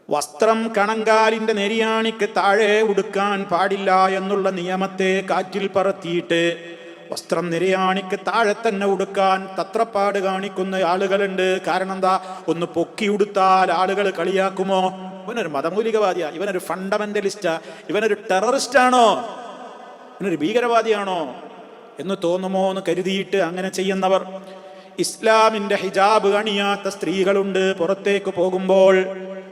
വസ്ത്രം കണങ്കാലിൻ്റെ നെരിയാണിക്ക് താഴെ ഉടുക്കാൻ പാടില്ല എന്നുള്ള നിയമത്തെ കാറ്റിൽ പറത്തിയിട്ട് വസ്ത്രം നിര്യാണിക്ക് താഴെ തന്നെ ഉടുക്കാൻ തത്രപ്പാട് കാണിക്കുന്ന ആളുകളുണ്ട്. കാരണം എന്താ? ഒന്ന് പൊക്കി ഉടുത്താൽ ആളുകൾ കളിയാക്കുമോ? ഇവനൊരു മതമൂലികവാദിയാ, ഇവനൊരു ഫണ്ടമെന്റലിസ്റ്റാ, ഇവനൊരു ടെററിസ്റ്റാണോ, ഇവനൊരു ഭീകരവാദിയാണോ എന്ന് തോന്നുമോ എന്ന് കരുതിയിട്ട് അങ്ങനെ ചെയ്യുന്നവർ. ഇസ്ലാമിൻ്റെ ഹിജാബ് അണിയാത്ത സ്ത്രീകളുണ്ട് പുറത്തേക്ക് പോകുമ്പോൾ.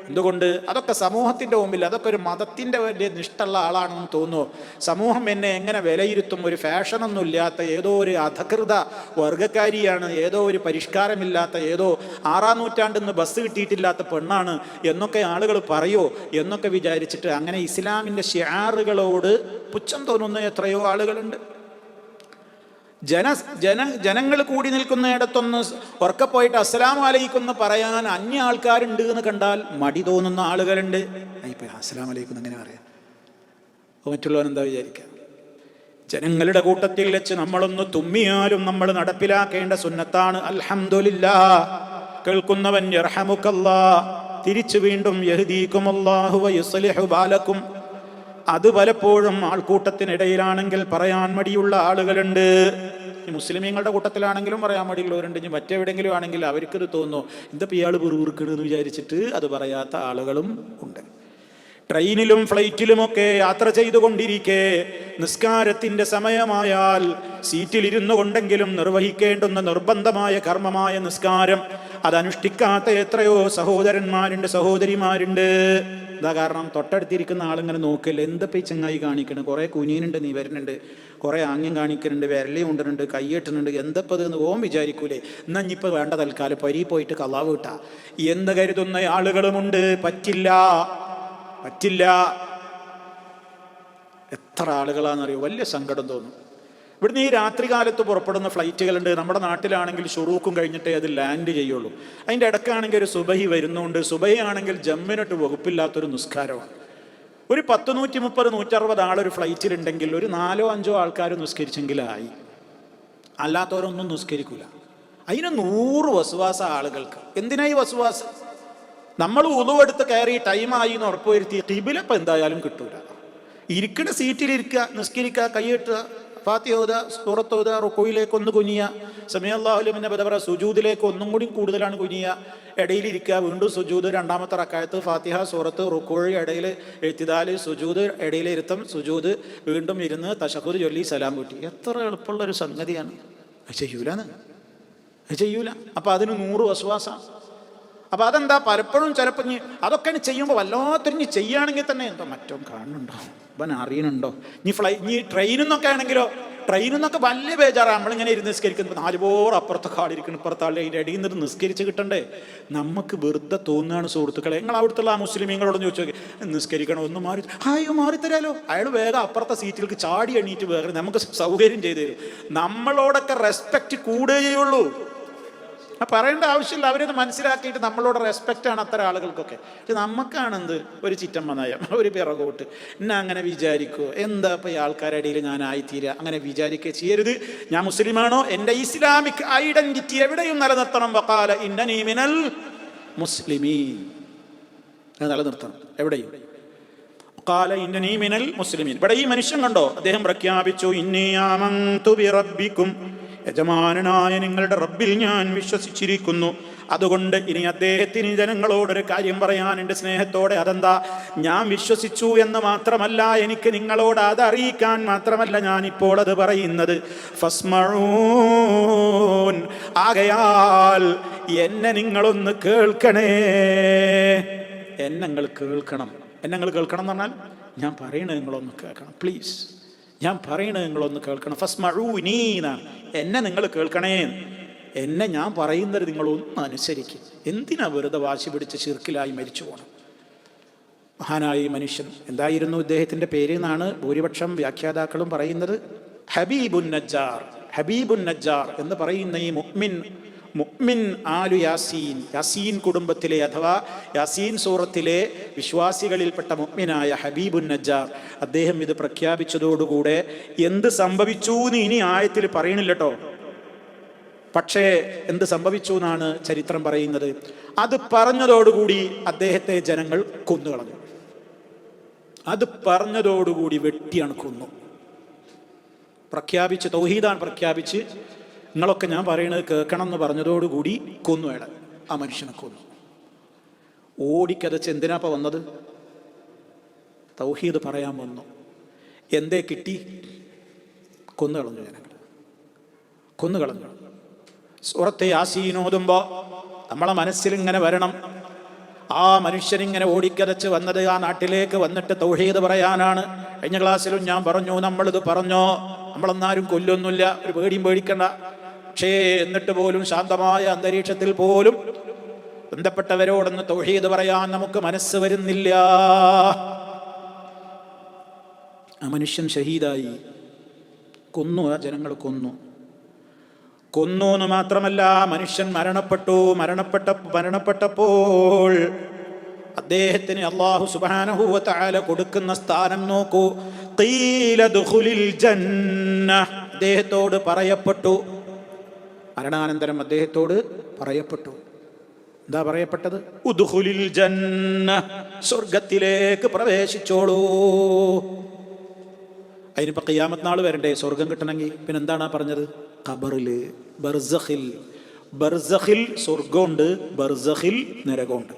എന്തുകൊണ്ട്? അതൊക്കെ സമൂഹത്തിൻ്റെ മുമ്പിൽ, അതൊക്കെ ഒരു മതത്തിൻ്റെ വലിയ നിഷ്ഠുള്ള ആളാണെന്ന് തോന്നുന്നു. സമൂഹം എന്നെ എങ്ങനെ വിലയിരുത്തും? ഒരു ഫാഷനൊന്നും ഇല്ലാത്ത ഏതോ ഒരു അധകൃത വർഗക്കാരിയാണ്, ഏതോ ഒരു പരിഷ്കാരമില്ലാത്ത, ഏതോ 6-ാം നൂറ്റാണ്ടിൽ നിന്ന് ബസ് കിട്ടിയിട്ടില്ലാത്ത പെണ്ണാണ് എന്നൊക്കെ ആളുകൾ പറയോ എന്നൊക്കെ വിചാരിച്ചിട്ട് അങ്ങനെ ഇസ്ലാമിൻ്റെ ഷിആറുകളോട് പുച്ഛം തോന്നുന്ന എത്രയോ ആളുകളുണ്ട്. ജനങ്ങൾ കൂടി നിൽക്കുന്നിടത്തൊന്ന് ഉറക്കെ പോയിട്ട് അസ്സലാമു അലൈക്കും എന്ന് പറയാൻ അന്യ ആൾക്കാരുണ്ട് എന്ന് കണ്ടാൽ മടി തോന്നുന്ന ആളുകളുണ്ട്. ഇപ്പം അസ്സലാമു അലൈക്കും എങ്ങനെ പറയാം? മറ്റുള്ളവരെന്താ വിചാരിക്കുക? ജനങ്ങളുടെ കൂട്ടത്തിൽ വെച്ച് നമ്മളൊന്ന് തുമ്മിയാലും നമ്മൾ നടപ്പിലാക്കേണ്ട സുന്നത്താണ് അൽഹംദുലില്ലാഹ്. കേൾക്കുന്നവൻ യർഹമുക്കല്ലാഹ്, തിരിച്ചു വീണ്ടും യഹ്ദീകുമുല്ലാഹു വയുസ്ലിഹു ബാലക്കും. അത് പലപ്പോഴും ആൾക്കൂട്ടത്തിനിടയിലാണെങ്കിൽ പറയാൻ മടിയുള്ള ആളുകളുണ്ട്. മുസ്ലിമീങ്ങളുടെ കൂട്ടത്തിലാണെങ്കിലും പറയാൻ മടിയുള്ളവരുണ്ട്. ഇനി മറ്റെവിടെയെങ്കിലും ആണെങ്കിൽ അവർക്കിത് തോന്നുന്നു, ഇതിപ്പോൾ ഇയാൾ വെറുതെന്ന് വിചാരിച്ചിട്ട് അത് പറയാത്ത ആളുകളും ഉണ്ട്. ട്രെയിനിലും ഫ്ലൈറ്റിലുമൊക്കെ യാത്ര ചെയ്തുകൊണ്ടിരിക്കെ നിസ്കാരത്തിൻ്റെ സമയമായാൽ സീറ്റിലിരുന്നു കൊണ്ടെങ്കിലും നിർവഹിക്കേണ്ടുന്ന നിർബന്ധമായ കർമ്മമായ നിസ്കാരം അതനുഷ്ഠിക്കാത്ത എത്രയോ സഹോദരന്മാരുണ്ട്, സഹോദരിമാരുണ്ട്. എന്താ കാരണം? തൊട്ടടുത്തിരിക്കുന്ന ആളിങ്ങനെ നോക്കില്ല, എന്തപ്പോൾ ഈ ചങ്ങായി കാണിക്കണം? കുറേ കുനിയനുണ്ട്, നീ വരുന്നുണ്ട്, കുറേ ആംഗ്യം കാണിക്കുന്നുണ്ട്, വിരലി കൊണ്ടുണ്ട്, കൈയ്യെട്ടുന്നുണ്ട്, എന്തപ്പോൾ ഇതെന്ന് ഓം വിചാരിക്കൂലേ? എന്നാൽ ഇനിയിപ്പോൾ വേണ്ട, തൽക്കാലം പരി പോയിട്ട് കള്ളാവ് കിട്ടാ എന്ന് കരുതുന്ന ആളുകളുമുണ്ട്. പറ്റില്ല. എത്ര ആളുകളാണെന്നറിയോ? വലിയ സങ്കടം തോന്നും. ഇവിടുന്ന് ഈ രാത്രി കാലത്ത് പുറപ്പെടുന്ന ഫ്ലൈറ്റുകളുണ്ട്. നമ്മുടെ നാട്ടിലാണെങ്കിൽ ഷുറൂക്കും കഴിഞ്ഞിട്ടേ അത് ലാൻഡ് ചെയ്യുള്ളൂ. അതിൻ്റെ ഇടയ്ക്കാണെങ്കിൽ ഒരു സുബഹി വരുന്നുണ്ട്. സുബഹി ആണെങ്കിൽ ജമ്മിനിട്ട് വകുപ്പില്ലാത്തൊരു നിസ്കാരമാണ്. ഒരു 10, 130, 160 ആളൊരു ഫ്ലൈറ്റിലുണ്ടെങ്കിൽ ഒരു 4-5 ആൾക്കാർ നിസ്കരിച്ചെങ്കിലായി. അല്ലാത്തവരൊന്നും നിസ്കരിക്കൂല. അതിന് 100 വസ്വാസ ആളുകൾക്ക്. എന്തിനായി വസ്വാസ്? നമ്മൾ ഉളുവെടുത്ത് കയറി ടൈമായി എന്ന് ഉറപ്പ് വരുത്തി ഖിബിലപ്പം എന്തായാലും കിട്ടൂല. ഇരിക്കുന്ന സീറ്റിലിരിക്കുക, നിസ്കരിക്കുക, കൈയിട്ടുക, ഫാത്തിഹ ഓതുക, സൂറത്ത് ഓതുക, റുക്കൂയിലേക്ക് ഒന്ന് കുനിയുക, സമീഅല്ലാഹു ലിമൻ ഹമിദഹു, സുജൂദിലേക്ക് ഒന്നും കൂടി കൂടുതലാണ് കുനിയുക, ഇടയിലിരിക്കുക, വീണ്ടും സുജൂദ്, രണ്ടാമത്തെ റക്അത്ത്, ഫാത്തിഹ, സൂറത്ത്, റുക്കൂഴ്, ഇടയിൽ എഴുത്തിദാല്, സുജൂദ്, ഇടയിലിരുത്തം, സുജൂദ്, വീണ്ടും ഇരുന്ന് തശഹുദ് ചൊല്ലി സലാം കൂട്ടി. എത്ര എളുപ്പമുള്ളൊരു സംഗതിയാണ്. അത് ചെയ്യൂല. അപ്പം അതിന് 100 വസ്വാസം. അപ്പം അതെന്താ പലപ്പോഴും ചിലപ്പോൾ അതൊക്കെ ചെയ്യുമ്പോൾ വല്ലാത്തൊരു ചെയ്യുകയാണെങ്കിൽ തന്നെ എന്തോ മറ്റോ കാണുന്നുണ്ടോ, ഇവൻ അറിയണുണ്ടോ. ട്രെയിനിൽ നിന്നൊക്കെ ആണെങ്കിലോ, ട്രെയിനിൽ നിന്നൊക്കെ വലിയ ബേജാറാണ്. നമ്മളിങ്ങനെ ഇരുന്ന് നിസ്കരിക്കുന്നത് 4 പോർ അപ്പുറത്തെ ആളിരിക്കണം, ഇപ്പുറത്തെ ആളുടെ അതിൻ്റെ ഇടയിൽ നിന്ന് നിസ്കരിച്ച് കിട്ടണ്ടേ. നമുക്ക് വെറുതെ തോന്നുകയാണ് സുഹൃത്തുക്കളെ. നിങ്ങൾ അവിടുത്തെ ആ മുസ്ലിമീങ്ങളോടൊന്ന് ചോദിച്ചു നിസ്കരിക്കണം, ഒന്ന് മാറിത്തരാലോ. അയാൾ വേഗം അപ്പുറത്തെ സീറ്റിലേക്ക് ചാടി എണീറ്റ് വേഗം നമുക്ക് സൗകര്യം ചെയ്തു തരും. നമ്മളോടൊക്കെ റെസ്പെക്റ്റ് കൂടുകയുള്ളൂ. പറയേണ്ട ആവശ്യമില്ല. അവരത് മനസ്സിലാക്കിയിട്ട് നമ്മളോട് റെസ്പെക്റ്റാണ് അത്തരം ആളുകൾക്കൊക്കെ. പക്ഷെ നമുക്കാണെന്ത് ഒരു ചിറ്റമ്മ നയം, ഒരു പിറകോട്ട്, എന്നെ അങ്ങനെ വിചാരിക്കുമോ, എന്താ ഇപ്പം ഈ ആൾക്കാരുടെ ഇടയിൽ ഞാൻ ആയിത്തീരുക, അങ്ങനെ വിചാരിക്കുക ചെയ്യരുത്. ഞാൻ മുസ്ലിമാണോ, എൻ്റെ ഇസ്ലാമിക് ഐഡന്റിറ്റി എവിടെയും നിലനിർത്തണം. വഖാല ഇന്നനീ മിനൽ മുസ്ലിമീൻ, നിലനിർത്തണം എവിടെയും. ഖാല ഇന്നനീ മിനൽ മുസ്ലിമീൻ. ഇവിടെ ഈ മനുഷ്യൻ കണ്ടോ, അദ്ദേഹം പ്രഖ്യാപിച്ചു ഇന്നി ആമന്തു ബിറബ്ബിക്കും, യജമാനനായ നിങ്ങളുടെ റബ്ബിൽ ഞാൻ വിശ്വസിച്ചിരിക്കുന്നു. അതുകൊണ്ട് ഇനി അദ്ദേഹത്തിന് ജനങ്ങളോടൊരു കാര്യം പറയാനുണ്ട് സ്നേഹത്തോടെ. അതെന്താ? ഞാൻ വിശ്വസിച്ചു എന്ന് മാത്രമല്ല, എനിക്ക് നിങ്ങളോട് അത് അറിയിക്കാൻ മാത്രമല്ല ഞാനിപ്പോൾ അത് പറയുന്നത്. ഫസ്മഊൻ, ആകയാൽ എന്നെ നിങ്ങളൊന്ന് കേൾക്കണേ. എന്നെ നിങ്ങൾ കേൾക്കണം എന്ന് പറഞ്ഞാൽ ഞാൻ പറയണത് നിങ്ങളൊന്ന് കേൾക്കണം. പ്ലീസ്, ഞാൻ പറയണത് നിങ്ങളൊന്ന് കേൾക്കണം. ഫസ്മഊനി, എന്നെ നിങ്ങൾ കേൾക്കണേ. എന്നെ ഞാൻ പറയുന്നത് നിങ്ങളൊന്ന് അനുസരിക്കും. എന്തിനാ വെറുതെ വാശി പിടിച്ച് ശിർക്കിലായി മരിച്ചു പോകണം? മഹാനായ മനുഷ്യൻ, എന്തായിരുന്നു ഇദ്ദേഹത്തിൻ്റെ പേര് എന്നാണ് ഭൂരിപക്ഷം വ്യാഖ്യാതാക്കളും പറയുന്നത്. ഹബീബുൻ നജ്ജാർ. ഹബീബുൻ നജ്ജാർ എന്ന് പറയുന്ന ഈ മുഅ്മിൻ ആലു യാസീൻ, യാസീൻ കുടുംബത്തിലെ അഥവാ യാസീൻ സൂറത്തിലെ വിശ്വാസികളിൽപ്പെട്ട മുഅ്മിനായ ഹബീബുൻ നജ്ജാർ, അദ്ദേഹം ഇത് പ്രഖ്യാപിച്ചതോടുകൂടെ എന്ത് സംഭവിച്ചു എന്ന് ഇനി ആയത്തിൽ പറയണില്ല കേട്ടോ. പക്ഷേ എന്ത് സംഭവിച്ചു എന്നാണ് ചരിത്രം പറയുന്നത്. അത് പറഞ്ഞതോടുകൂടി അദ്ദേഹത്തെ ജനങ്ങൾ കൊന്നുകളഞ്ഞു. അത് പറഞ്ഞതോടുകൂടി വെട്ടിയാണ് കൊന്നു. പ്രഖ്യാപിച്ച് തൗഹീദാൻ പ്രഖ്യാപിച്ച് നിങ്ങളൊക്കെ ഞാൻ പറയണത് കേൾക്കണം എന്ന് പറഞ്ഞതോടുകൂടി കൊന്നു. ആ മനുഷ്യനെ കൊന്നു. ഓടിക്കതച്ച് എന്തിനാപ്പ വന്നത്? തൗഹീദ് പറയാൻ വന്നു. എന്തേ കിട്ടി? കൊന്നുകളഞ്ഞു. ജനങ്ങൾ കൊന്നുകളഞ്ഞു. സൂറത്തെ യാസീൻ ഓതുമ്പോൾ നമ്മളെ മനസ്സിലിങ്ങനെ വരണം, ആ മനുഷ്യനിങ്ങനെ ഓടിക്കതച്ച് വന്നത് ആ നാട്ടിലേക്ക് വന്നിട്ട് തൗഹീദ് പറയാനാണ്. കഴിഞ്ഞ ക്ലാസ്സിലും ഞാൻ പറഞ്ഞു, നമ്മളിത് പറഞ്ഞോ, നമ്മളെന്നാരും കൊല്ലൊന്നുമില്ല, ഒരു പേടിയും പേടിക്കണ്ട. പക്ഷേ എന്നിട്ട് പോലും ശാന്തമായ അന്തരീക്ഷത്തിൽ പോലും ബന്ധപ്പെട്ടവരോടൊന്ന് തൗഹീദ് പറയാൻ നമുക്ക് മനസ്സ് വരുന്നില്ല. ആ മനുഷ്യൻ ഷഹീദായി. കൊന്നു. ആ ജനങ്ങൾ കൊന്നു എന്ന് മാത്രമല്ല, മനുഷ്യൻ മരണപ്പെട്ടപ്പോൾ അദ്ദേഹത്തിന് അല്ലാഹു സുബ്ഹാനഹു വ തആല കൊടുക്കുന്ന സ്ഥാനം നോക്കൂ. ഖീല ദുഖുലിൽ ജന്ന, അദ്ദേഹത്തോട് പറയപ്പെട്ടു, മരണാനന്തരം അദ്ദേഹത്തോട് പറയപ്പെട്ടു. എന്താ പറയപ്പെട്ടത്? ഉദ്ഖുലിൽ ജന്ന, സ്വർഗത്തിലേക്ക് പ്രവേശിച്ചോളൂ. അതിനിപ്പോൾ ഖിയാമത്ത് നാൾ വരണ്ടേ സ്വർഗം കിട്ടണമെങ്കിൽ? പിന്നെ എന്താണ് പറഞ്ഞത്? ഖബറില്, ബർസഖിൽ സ്വർഗമുണ്ട്, ബർസഖിൽ നരകമുണ്ട്.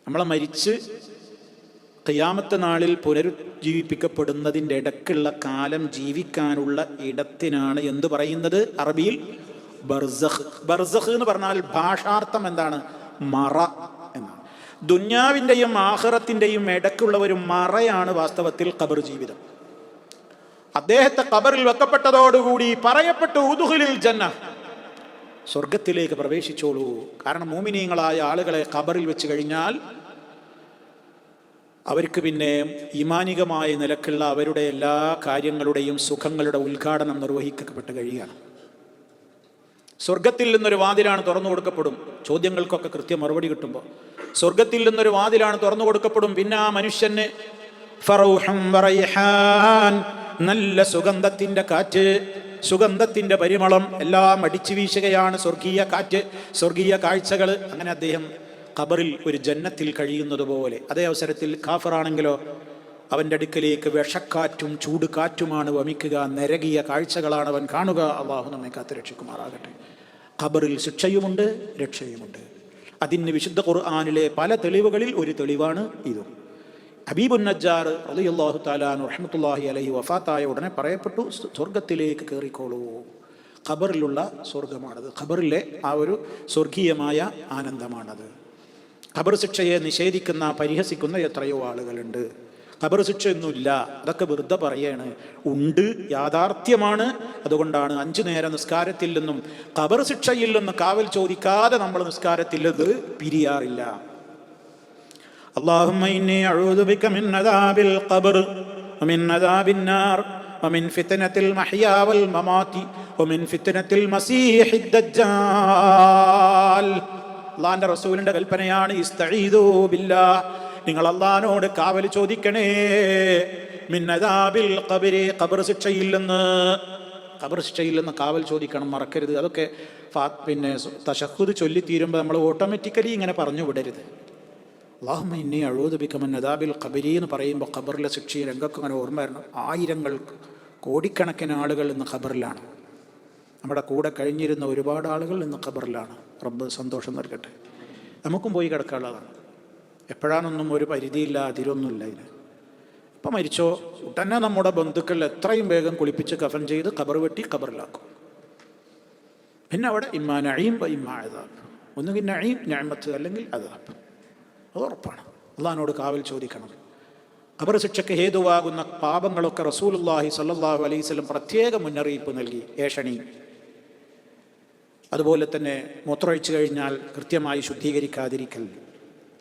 നമ്മളെ മരിച്ച് ഖിയാമത്ത് നാളിൽ പുനരുജ്ജീവിപ്പിക്കപ്പെടുന്നതിൻ്റെ ഇടയ്ക്കുള്ള കാലം ജീവിക്കാനുള്ള ഇടത്തിനാണ് എന്ത് പറയുന്നത്? അറബിയിൽ ബർസഖ്. ബർസഖ് എന്ന് പറഞ്ഞാൽ ഭാഷാർത്ഥം എന്താണ്? മറ എന്നാണ്. ദുന്യാവിൻ്റെയും ആഖിറത്തിൻ്റെയും ഇടയ്ക്കുള്ള ഒരു മറയാണ് വാസ്തവത്തിൽ ഖബർ ജീവിതം. അദ്ദേഹത്തെ ഖബറിൽ വെക്കപ്പെട്ടതോടുകൂടി പറയപ്പെട്ടു ഉദ്ഖുലിൽ ജന്ന, സ്വർഗത്തിലേക്ക് പ്രവേശിച്ചോളൂ. കാരണം മോമിനീങ്ങളായ ആളുകളെ ഖബറിൽ വെച്ച് കഴിഞ്ഞാൽ അവർക്ക് പിന്നെ ഈമാനികമായ നിലക്കുള്ള അവരുടെ എല്ലാ കാര്യങ്ങളുടെയും സുഖങ്ങളുടെ ഉദ്ഘാടനം നിർവഹിക്കപ്പെട്ട് കഴിയുകയാണ്. സ്വർഗത്തിൽ നിന്നൊരു വാതിലാണ് തുറന്നു കൊടുക്കപ്പെടും. ചോദ്യങ്ങൾക്കൊക്കെ കൃത്യം മറുപടി കിട്ടുമ്പോൾ സ്വർഗത്തിൽ നിന്നൊരു വാതിലാണ് തുറന്നു കൊടുക്കപ്പെടും. പിന്നെ ആ മനുഷ്യന് ഫറൗഹും വറൈഹാൻ, നല്ല സുഗന്ധത്തിന്റെ കാറ്റ്, സുഗന്ധത്തിന്റെ പരിമളം എല്ലാം അടിച്ചു വീശുകയാണ്. സ്വർഗീയ കാറ്റ്, സ്വർഗീയ കാഴ്ചകൾ. അങ്ങനെ അദ്ദേഹം ഖബറിൽ ഒരു ജന്നത്തിൽ കഴിയുന്നത് പോലെ. അതേ അവസരത്തിൽ കാഫറാണെങ്കിലോ അവൻ്റെ അടുക്കലേക്ക് വിഷക്കാറ്റും ചൂട് കാറ്റുമാണ് വമിക്കുക. നരകിയ കാഴ്ചകളാണ് അവൻ കാണുക. അള്ളാഹു നമ്മെ കാത്ത് രക്ഷിക്കുമാറാകട്ടെ. ഖബറിൽ ശിക്ഷയുമുണ്ട്, രക്ഷയുമുണ്ട്. അതിന് വിശുദ്ധ ഖുർആനിലെ പല തെളിവുകളിൽ ഒരു തെളിവാണ് ഇതും. ഹബീബുൻ നജ്ജാർ റളിയല്ലാഹു തആല അൻഹു റഹ്മത്തുള്ളാഹി അലൈഹി വഫാത്തായ ഉടനെ പറയപ്പെട്ടു, സ്വർഗത്തിലേക്ക് കയറിക്കോളൂ. ഖബറിലുള്ള സ്വർഗമാണത്. ഖബറിലെ ആ ഒരു സ്വർഗീയമായ ആനന്ദമാണത്. ഖബർ ശിക്ഷയെ നിഷേധിക്കുന്ന, പരിഹസിക്കുന്ന എത്രയോ ആളുകളുണ്ട്. ഖബർ ശിക്ഷയൊന്നുമില്ല, അതൊക്കെ വെറുതെ പറയാണ്. ഉണ്ട്, യാഥാർത്ഥ്യമാണ്. അതുകൊണ്ടാണ് 5 നേര നിസ്കാരത്തിൽ നിന്നും ഖബർ ശിക്ഷയിൽ നിന്ന് കാവൽ ചോദിക്കാതെ നമ്മൾ നിസ്കാരത്തിൽ നിന്ന് പിരിയാറില്ല. അല്ലാഹുമ്മ ഇന്നി അഊദു ബിക മിൻ അദാബിൽ ഖബ്ർ വമിൻ അദാബിൻ നാർ വമിൻ ഫിത്നത്തിൽ മഹ്യാ വൽ മമാതി വമിൻ ഫിത്നത്തിൽ മസീഹിദ് ദജ്ജാൽ. അല്ലാഹുവിന്റെ റസൂലിന്റെ കൽപ്പനയാണ്, ഇസ്തഈദു ബില്ലാഹ്, നിങ്ങൾ അല്ലാഹുവിനോട് കാവൽ ചോദിക്കണേ. മിൻ അദാബിൽ ഖബ്രി, ഖബർ ശിക്ഷയിൽ നിന്ന്. ഖബർ ശിക്ഷയിൽ നിന്ന് കാവൽ ചോദിക്കണം, മറക്കരുത്. അതൊക്കെ പിന്നെ തശഹ്ഹുദ് ചൊല്ലിത്തീരുമ്പോൾ നമ്മൾ ഓട്ടോമാറ്റിക്കലി ഇങ്ങനെ പറഞ്ഞു വിടരുത്. അല്ലാഹുമ്മ ഇന്നി അഊദു ബിക മിൻ അദാബിൽ ഖബ്രി എന്ന് പറയുമ്പോൾ ഖബറിലെ ശിക്ഷയെ രംഗൊക്കെ അങ്ങനെ ഓർമ്മ വരണം. ആയിരങ്ങൾ, കോടിക്കണക്കിന് ആളുകൾ ഇന്ന് ഖബറിലാണ്. നമ്മുടെ കൂടെ കഴിഞ്ഞിരുന്ന ഒരുപാട് ആളുകൾ ഇന്ന് ഖബറിലാണ്. റബ്ബ് സന്തോഷം നൽകട്ടെ. നമുക്കും പോയി കിടക്കാനുള്ളതാണ്. എപ്പോഴാണെന്നൊന്നും ഒരു പരിധിയില്ല, അതിരൊന്നുമില്ല ഇതിന്. ഇപ്പം മരിച്ചോ ഉടനെ നമ്മുടെ ബന്ധുക്കൾ എത്രയും വേഗം കുളിപ്പിച്ച് കഫൻ ചെയ്ത് ഖബർ വെട്ടി ഖബറിലാക്കും. പിന്നെ അവിടെ ഇമ്മാ നഈം വ ഇമ്മാ അദാബ്, ഒന്നുകിൽ നഈം നിഅമത്ത് അല്ലെങ്കിൽ അദാബ്. അത് ഉറപ്പാണ്. അല്ലാഹുവിനോട് കാവൽ ചോദിക്കണം. ഖബർ ശിക്ഷയ്ക്ക് ഹേതുവാകുന്ന പാപങ്ങളൊക്കെ റസൂലുള്ളാഹി സ്വല്ലല്ലാഹു അലൈഹി വസല്ലം പ്രത്യേക മുന്നറിയിപ്പ് നൽകി. ഏഷണി, അതുപോലെ തന്നെ മൂത്രമൊഴിച്ചു കഴിഞ്ഞാൽ കൃത്യമായി ശുദ്ധീകരിക്കാതിരിക്കൽ,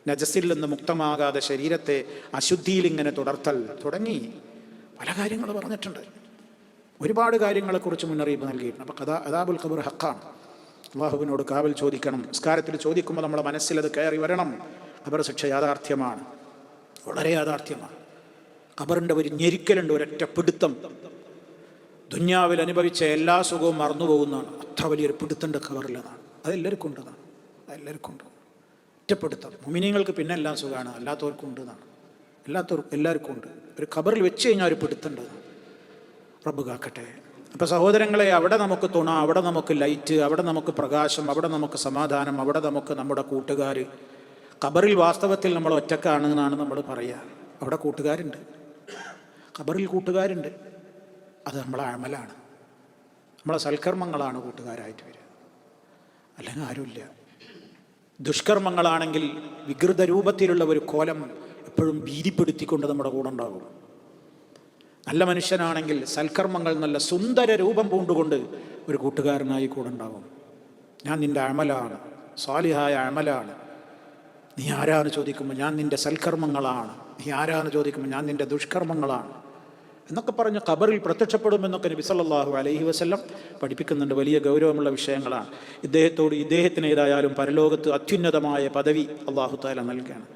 നജസിൽ നിന്ന് മുക്തമാകാതെ ശരീരത്തെ അശുദ്ധിയിൽ ഇങ്ങനെ തുടർത്തൽ തുടങ്ങി പല കാര്യങ്ങൾ പറഞ്ഞിട്ടുണ്ട്. ഒരുപാട് കാര്യങ്ങളെക്കുറിച്ച് മുന്നറിയിപ്പ് നൽകിയിട്ടുണ്ട്. അപ്പോൾ അദാബുൽ ഖബർ ഹഖാണ്. അല്ലാഹുവിനോട് കാവൽ ചോദിക്കണം. നിസ്കാരത്തിൽ ചോദിക്കുമ്പോൾ നമ്മുടെ മനസ്സിലത് കയറി വരണം. ഖബർ ശിക്ഷ യാഥാർത്ഥ്യമാണ്, വളരെ യാഥാർത്ഥ്യമാണ്. ഖബറിൻ്റെ ഒരു ഞെരിക്കലുണ്ട്, ഒരൊറ്റ പിടുത്തം. ദുന്യാവിൽ അനുഭവിച്ച എല്ലാ സുഖവും മറന്നുപോകുന്നതാണ്. അത്ര വലിയൊരു പിടുത്തണ്ട് ഖബറിലെന്നാണ്. അതെല്ലാവർക്കും ഉണ്ടെന്നാണ്. അതെല്ലാവർക്കും ഉണ്ട്, ഒറ്റപ്പെടുത്തം. മുഅ്മിനീങ്ങൾക്ക് പിന്നെ എല്ലാം സുഖമാണ്, അല്ലാത്തവർക്കും ഉണ്ട് എന്നാണ്. എല്ലാവർക്കും ഉണ്ട്. ഒരു ഖബറിൽ വെച്ച് കഴിഞ്ഞാൽ ഒരു പിടുത്തുണ്ട്. റബ്ബ് കാക്കട്ടെ. അപ്പോൾ സഹോദരങ്ങളെ, അവിടെ നമുക്ക് തുണ, അവിടെ നമുക്ക് ലൈറ്റ്, അവിടെ നമുക്ക് പ്രകാശം, അവിടെ നമുക്ക് സമാധാനം, അവിടെ നമുക്ക് നമ്മുടെ കൂട്ടുകാർ. ഖബറിൽ വാസ്തവത്തിൽ നമ്മൾ ഒറ്റക്കാണ് എന്നാണ് നമ്മൾ പറയുക. അവിടെ കൂട്ടുകാരുണ്ട്, ഖബറിൽ കൂട്ടുകാരുണ്ട്. അത് നമ്മളെ അമലാണ്, നമ്മളെ സൽക്കർമ്മങ്ങളാണ് കൂട്ടുകാരായിട്ട് വരിക. അല്ലെങ്കിൽ ആരുമില്ല. ദുഷ്കർമ്മങ്ങളാണെങ്കിൽ വികൃത രൂപത്തിലുള്ള ഒരു കോലം എപ്പോഴും ഭീതിപ്പെടുത്തിക്കൊണ്ട് നമ്മുടെ കൂടെ ഉണ്ടാകും. നല്ല മനുഷ്യനാണെങ്കിൽ സൽക്കർമ്മങ്ങൾ നല്ല സുന്ദര രൂപം പൂണ്ടുകൊണ്ട് ഒരു കൂട്ടുകാരനായി കൂടെ ഉണ്ടാകും. ഞാൻ നിൻ്റെ അമലാണ്, സാലിഹായ അമലാണ്. നീ ആരാന്ന് ചോദിക്കുമ്പോൾ ഞാൻ നിൻ്റെ സൽക്കർമ്മങ്ങളാണ്. നീ ആരാന്ന് ചോദിക്കുമ്പോൾ ഞാൻ നിൻ്റെ ദുഷ്കർമ്മങ്ങളാണ് എന്നൊക്കെ പറഞ്ഞ് ഖബറിൽ പ്രത്യക്ഷപ്പെടുമെന്നൊക്കെ നബി സല്ലല്ലാഹു അലൈഹി വസല്ലം പഠിപ്പിക്കുന്നുണ്ട്. വലിയ ഗൗരവമുള്ള വിഷയങ്ങളാണ്. ഇദ്ദേഹത്തിന് ഏതായാലും പരലോകത്ത് അത്യുന്നതമായ പദവി അല്ലാഹു തആല നൽകുകയാണ്.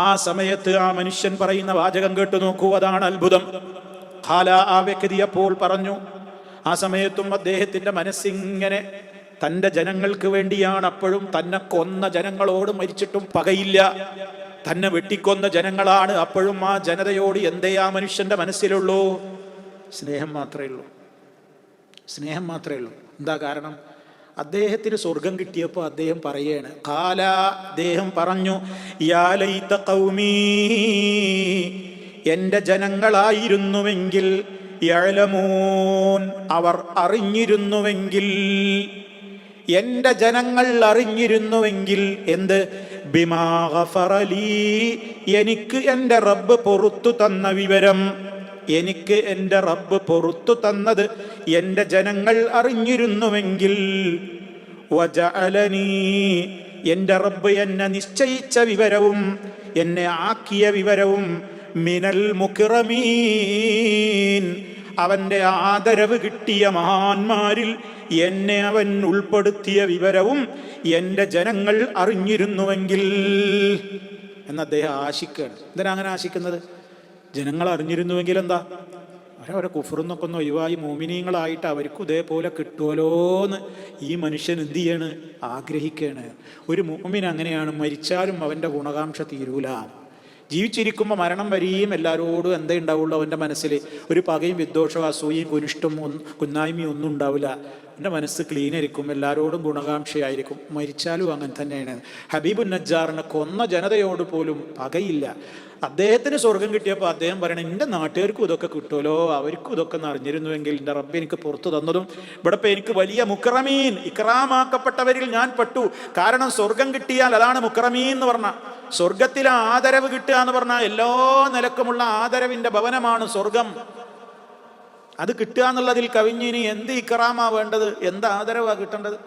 ആ സമയത്ത് ആ മനുഷ്യൻ പറയുന്ന വാചകം കേട്ടു നോക്കൂ, അതാണ് അത്ഭുതം. ഖാല, ആ വ്യക്തി അപ്പോൾ പറഞ്ഞു. ആ സമയത്തും അദ്ദേഹത്തിൻ്റെ മനസ്സിങ്ങനെ തൻ്റെ ജനങ്ങൾക്ക് വേണ്ടിയാണ്. അപ്പോഴും തന്നെ കൊന്ന ജനങ്ങളോട് മരിച്ചിട്ടും പകയില്ല. തന്നെ വെട്ടിക്കൊന്ന ജനങ്ങളാണ്. അപ്പോഴും ആ ജനതയോട് എന്തേ ആ മനുഷ്യൻ്റെ മനസ്സിലുള്ളൂ? സ്നേഹം മാത്രമേ ഉള്ളൂ. സ്നേഹം മാത്രമേ ഉള്ളൂ. എന്താ കാരണം? അദ്ദേഹത്തിന് സ്വർഗം കിട്ടിയപ്പോൾ അദ്ദേഹം പറയാണ്, ഖാല, അദ്ദേഹം പറഞ്ഞു, യാ ലൈത ഖൗമീ, എൻ്റെ ജനങ്ങളായിരുന്നുവെങ്കിൽ, യഅലമൂൻ, അവർ അറിഞ്ഞിരുന്നുവെങ്കിൽ, എൻ്റെ ജനങ്ങൾ അറിഞ്ഞിരുന്നുവെങ്കിൽ. എന്ത്? ബിമാ ഗഫറ ലീ, എനിക്ക് എൻ്റെ റബ്ബ് പൊറുത്തു തന്ന വിവരം, എനിക്ക് എൻ്റെ റബ്ബ് പൊറുത്തു തന്നത് എൻ്റെ ജനങ്ങൾ അറിഞ്ഞിരുന്നുവെങ്കിൽ. വജഅലനീ, എൻ്റെ റബ്ബ് എന്നെ നിശ്ചയിച്ച വിവരവും എന്നെ ആക്കിയ വിവരവും മിനൽ മുക്റമീൻ, അവൻ്റെ ആദരവ് കിട്ടിയ മഹാന്മാരിൽ എന്നെ അവൻ ഉൾപ്പെടുത്തിയ വിവരവും എൻ്റെ ജനങ്ങൾ അറിഞ്ഞിരുന്നുവെങ്കിൽ എന്ന് അദ്ദേഹം ആശിക്കുകയാണ്. എന്തിനാ അങ്ങനെ ആശിക്കുന്നത്? ജനങ്ങൾ അറിഞ്ഞിരുന്നുവെങ്കിൽ എന്താ, അവരെ കുഫറിന്നൊക്കെ ഒന്ന് ഒഴിവായി മോമിനീങ്ങളായിട്ട് അവർക്കും ഇതേപോലെ കിട്ടുമല്ലോന്ന് ഈ മനുഷ്യൻ എന്ത് ചെയ്യാണ്? ആഗ്രഹിക്കുകയാണ്. ഒരു മോമിൻ അങ്ങനെയാണ്, മരിച്ചാലും അവൻ്റെ ഗുണകാംക്ഷ തീരൂല. ജീവിച്ചിരിക്കുമ്പോൾ മരണം വരെയും എല്ലാവരോടും എന്തേ ഉണ്ടാവുള്ളൂ അവൻ്റെ മനസ്സിൽ? ഒരു പകയും വിദ്വേഷവും അസൂയയും കുനിഷ്ടവും കുന്നായ്മയും ഒന്നും ഉണ്ടാവില്ല. എൻ്റെ മനസ്സ് ക്ലീനായിരിക്കും, എല്ലാവരോടും ഗുണകാംക്ഷയായിരിക്കും. മരിച്ചാലും അങ്ങനെ തന്നെയാണ്. ഹബീബുൻ നജ്ജാറിനെ കൊന്ന ജനതയോട് പോലും പകയില്ല. അദ്ദേഹത്തിന് സ്വർഗം കിട്ടിയപ്പോൾ അദ്ദേഹം പറയണം, എൻ്റെ നാട്ടുകാർക്കും ഇതൊക്കെ കിട്ടുമല്ലോ, അവർക്കും ഇതൊക്കെ അറിഞ്ഞിരുന്നുവെങ്കിൽ എൻ്റെ റബ്ബ് എനിക്ക് പുറത്തു തന്നതും. ഇവിടെ ഇപ്പം എനിക്ക് വലിയ മുക്റമീൻ, ഇക്റാമാക്കപ്പെട്ടവരിൽ ഞാൻ പെട്ടു. കാരണം സ്വർഗം കിട്ടിയാൽ അതാണ് മുക്റമീൻ എന്ന് പറഞ്ഞാൽ. സ്വർഗത്തിലെ ആദരവ് കിട്ടുക എന്ന് പറഞ്ഞാൽ എല്ലാ നിലക്കുമുള്ള ആദരവിൻ്റെ ഭവനമാണ് സ്വർഗം. അത് കിട്ടുക എന്നുള്ളതിൽ കവിഞ്ഞിനി എന്ത് ഇക്റാമാ വേണ്ടത്, എന്ത് ആദരവാണ് കിട്ടേണ്ടത്?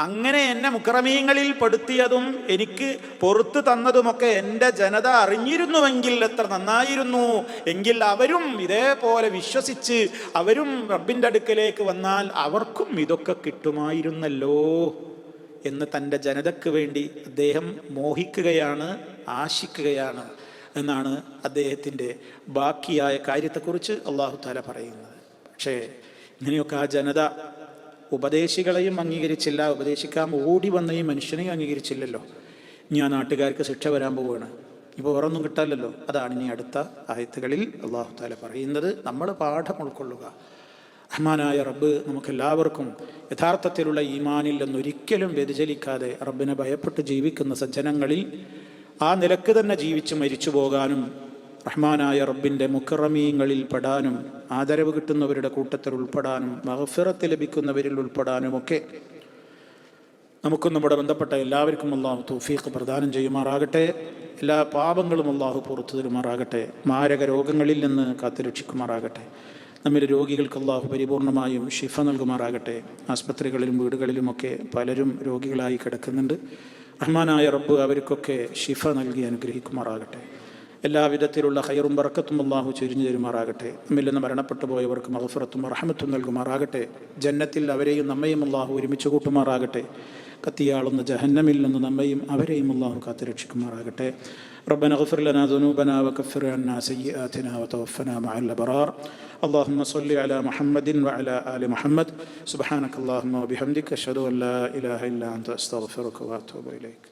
അങ്ങനെ എന്നെ മുക്റമീങ്ങളിൽ പെടുത്തിയതും എനിക്ക് പുറത്തു തന്നതുമൊക്കെ എൻ്റെ ജനത അറിഞ്ഞിരുന്നുവെങ്കിൽ എത്ര നന്നായിരുന്നു. എങ്കിൽ അവരും ഇതേപോലെ വിശ്വസിച്ച് അവരും റബ്ബിൻ്റെ അടുക്കലേക്ക് വന്നാൽ അവർക്കും ഇതൊക്കെ കിട്ടുമായിരുന്നല്ലോ എന്ന് തൻ്റെ ജനതയ്ക്ക് വേണ്ടി അദ്ദേഹം മോഹിക്കുകയാണ്, ആശിക്കുകയാണ് എന്നാണ് അദ്ദേഹത്തിൻ്റെ ബാക്കിയായ കാര്യത്തെക്കുറിച്ച് അല്ലാഹു തആല പറയുന്നത്. പക്ഷേ ഇങ്ങനെയൊക്കെ ആ ജനത ഉപദേശികളെയും അംഗീകരിച്ചില്ല, ഉപദേശിക്കാൻ ഓടി വന്ന ഈ മനുഷ്യനെയും അംഗീകരിച്ചില്ലല്ലോ. ഇനി ആ നാട്ടുകാർക്ക് ശിക്ഷ വരാൻ പോവുകയാണ്. ഇപ്പോൾ വേറൊന്നും കിട്ടാമല്ലോ. അതാണ് ഇനി അടുത്ത ആയത്തുകളിൽ അല്ലാഹു തആല പറയുന്നത്. നമ്മൾ പാഠം ഉൾക്കൊള്ളുക. റഹ്മാനായ റബ്ബ് നമുക്കെല്ലാവർക്കും യഥാർത്ഥത്തിലുള്ള ഈമാനിൽ നിന്നൊരിക്കലും വ്യതിചലിക്കാതെ റബ്ബിനെ ഭയപ്പെട്ട് ജീവിക്കുന്ന സജ്ജനങ്ങളിൽ ആ നിലക്ക് തന്നെ ജീവിച്ച് മരിച്ചു പോകാനും റഹ്മാനായ റബ്ബിൻ്റെ മുക്റമീങ്ങളിൽ പെടാനും ആദരവ് കിട്ടുന്നവരുടെ കൂട്ടത്തിൽ ഉൾപ്പെടാനും മഗ്ഫിറത്ത് ലഭിക്കുന്നവരിൽ ഉൾപ്പെടാനുമൊക്കെ നമുക്കും നമ്മുടെ ബന്ധപ്പെട്ട എല്ലാവർക്കും അല്ലാഹു തൗഫീഖ് പ്രദാനം ചെയ്യുമാറാകട്ടെ. എല്ലാ പാപങ്ങളും അല്ലാഹു പുറത്തു തരുമാറാകട്ടെ. മാരക രോഗങ്ങളിൽ നിന്ന് കാത്തുരക്ഷിക്കുമാറാകട്ടെ. നമ്മിലെ രോഗികൾക്ക് അല്ലാഹു പരിപൂർണമായും ശിഫ നൽകുമാറാകട്ടെ. ആസ്പത്രികളിലും വീടുകളിലുമൊക്കെ പലരും രോഗികളായി കിടക്കുന്നുണ്ട്. റഹ്മാനായ റബ്ബ് അവർക്കൊക്കെ ശിഫ നൽകി അനുഗ്രഹിക്കുമാറാകട്ടെ. എല്ലാവിധത്തിലുള്ള ഖൈറും ബറക്കത്തും അല്ലാഹു ചൊരിഞ്ഞു തരുമാറാകട്ടെ. നമ്മിൽ നിന്ന് മരണപ്പെട്ടു പോയവർക്ക് മഗ്ഫിറത്തും റഹ്മത്തും നൽകുമാറാകട്ടെ. ജന്നത്തിൽ അവരെയും നമ്മയും അല്ലാഹു ഒരുമിച്ച് കൂട്ടുമാറാകട്ടെ. കത്തിയാളുന്ന ജഹന്നമിൽ നിന്ന് നമ്മയും അവരെയും അല്ലാഹു കാത്തുരക്ഷിക്കുമാറാകട്ടെ. ربنا اغفر لنا ذنوبنا وكفر عنا سيئاتنا وتوفنا مع الأبرار. اللهم صل على محمد وعلى آل محمد. سبحانك اللهم وبحمدك أشهد أن لا إله إلا أنت أستغفرك وأتوب إليك.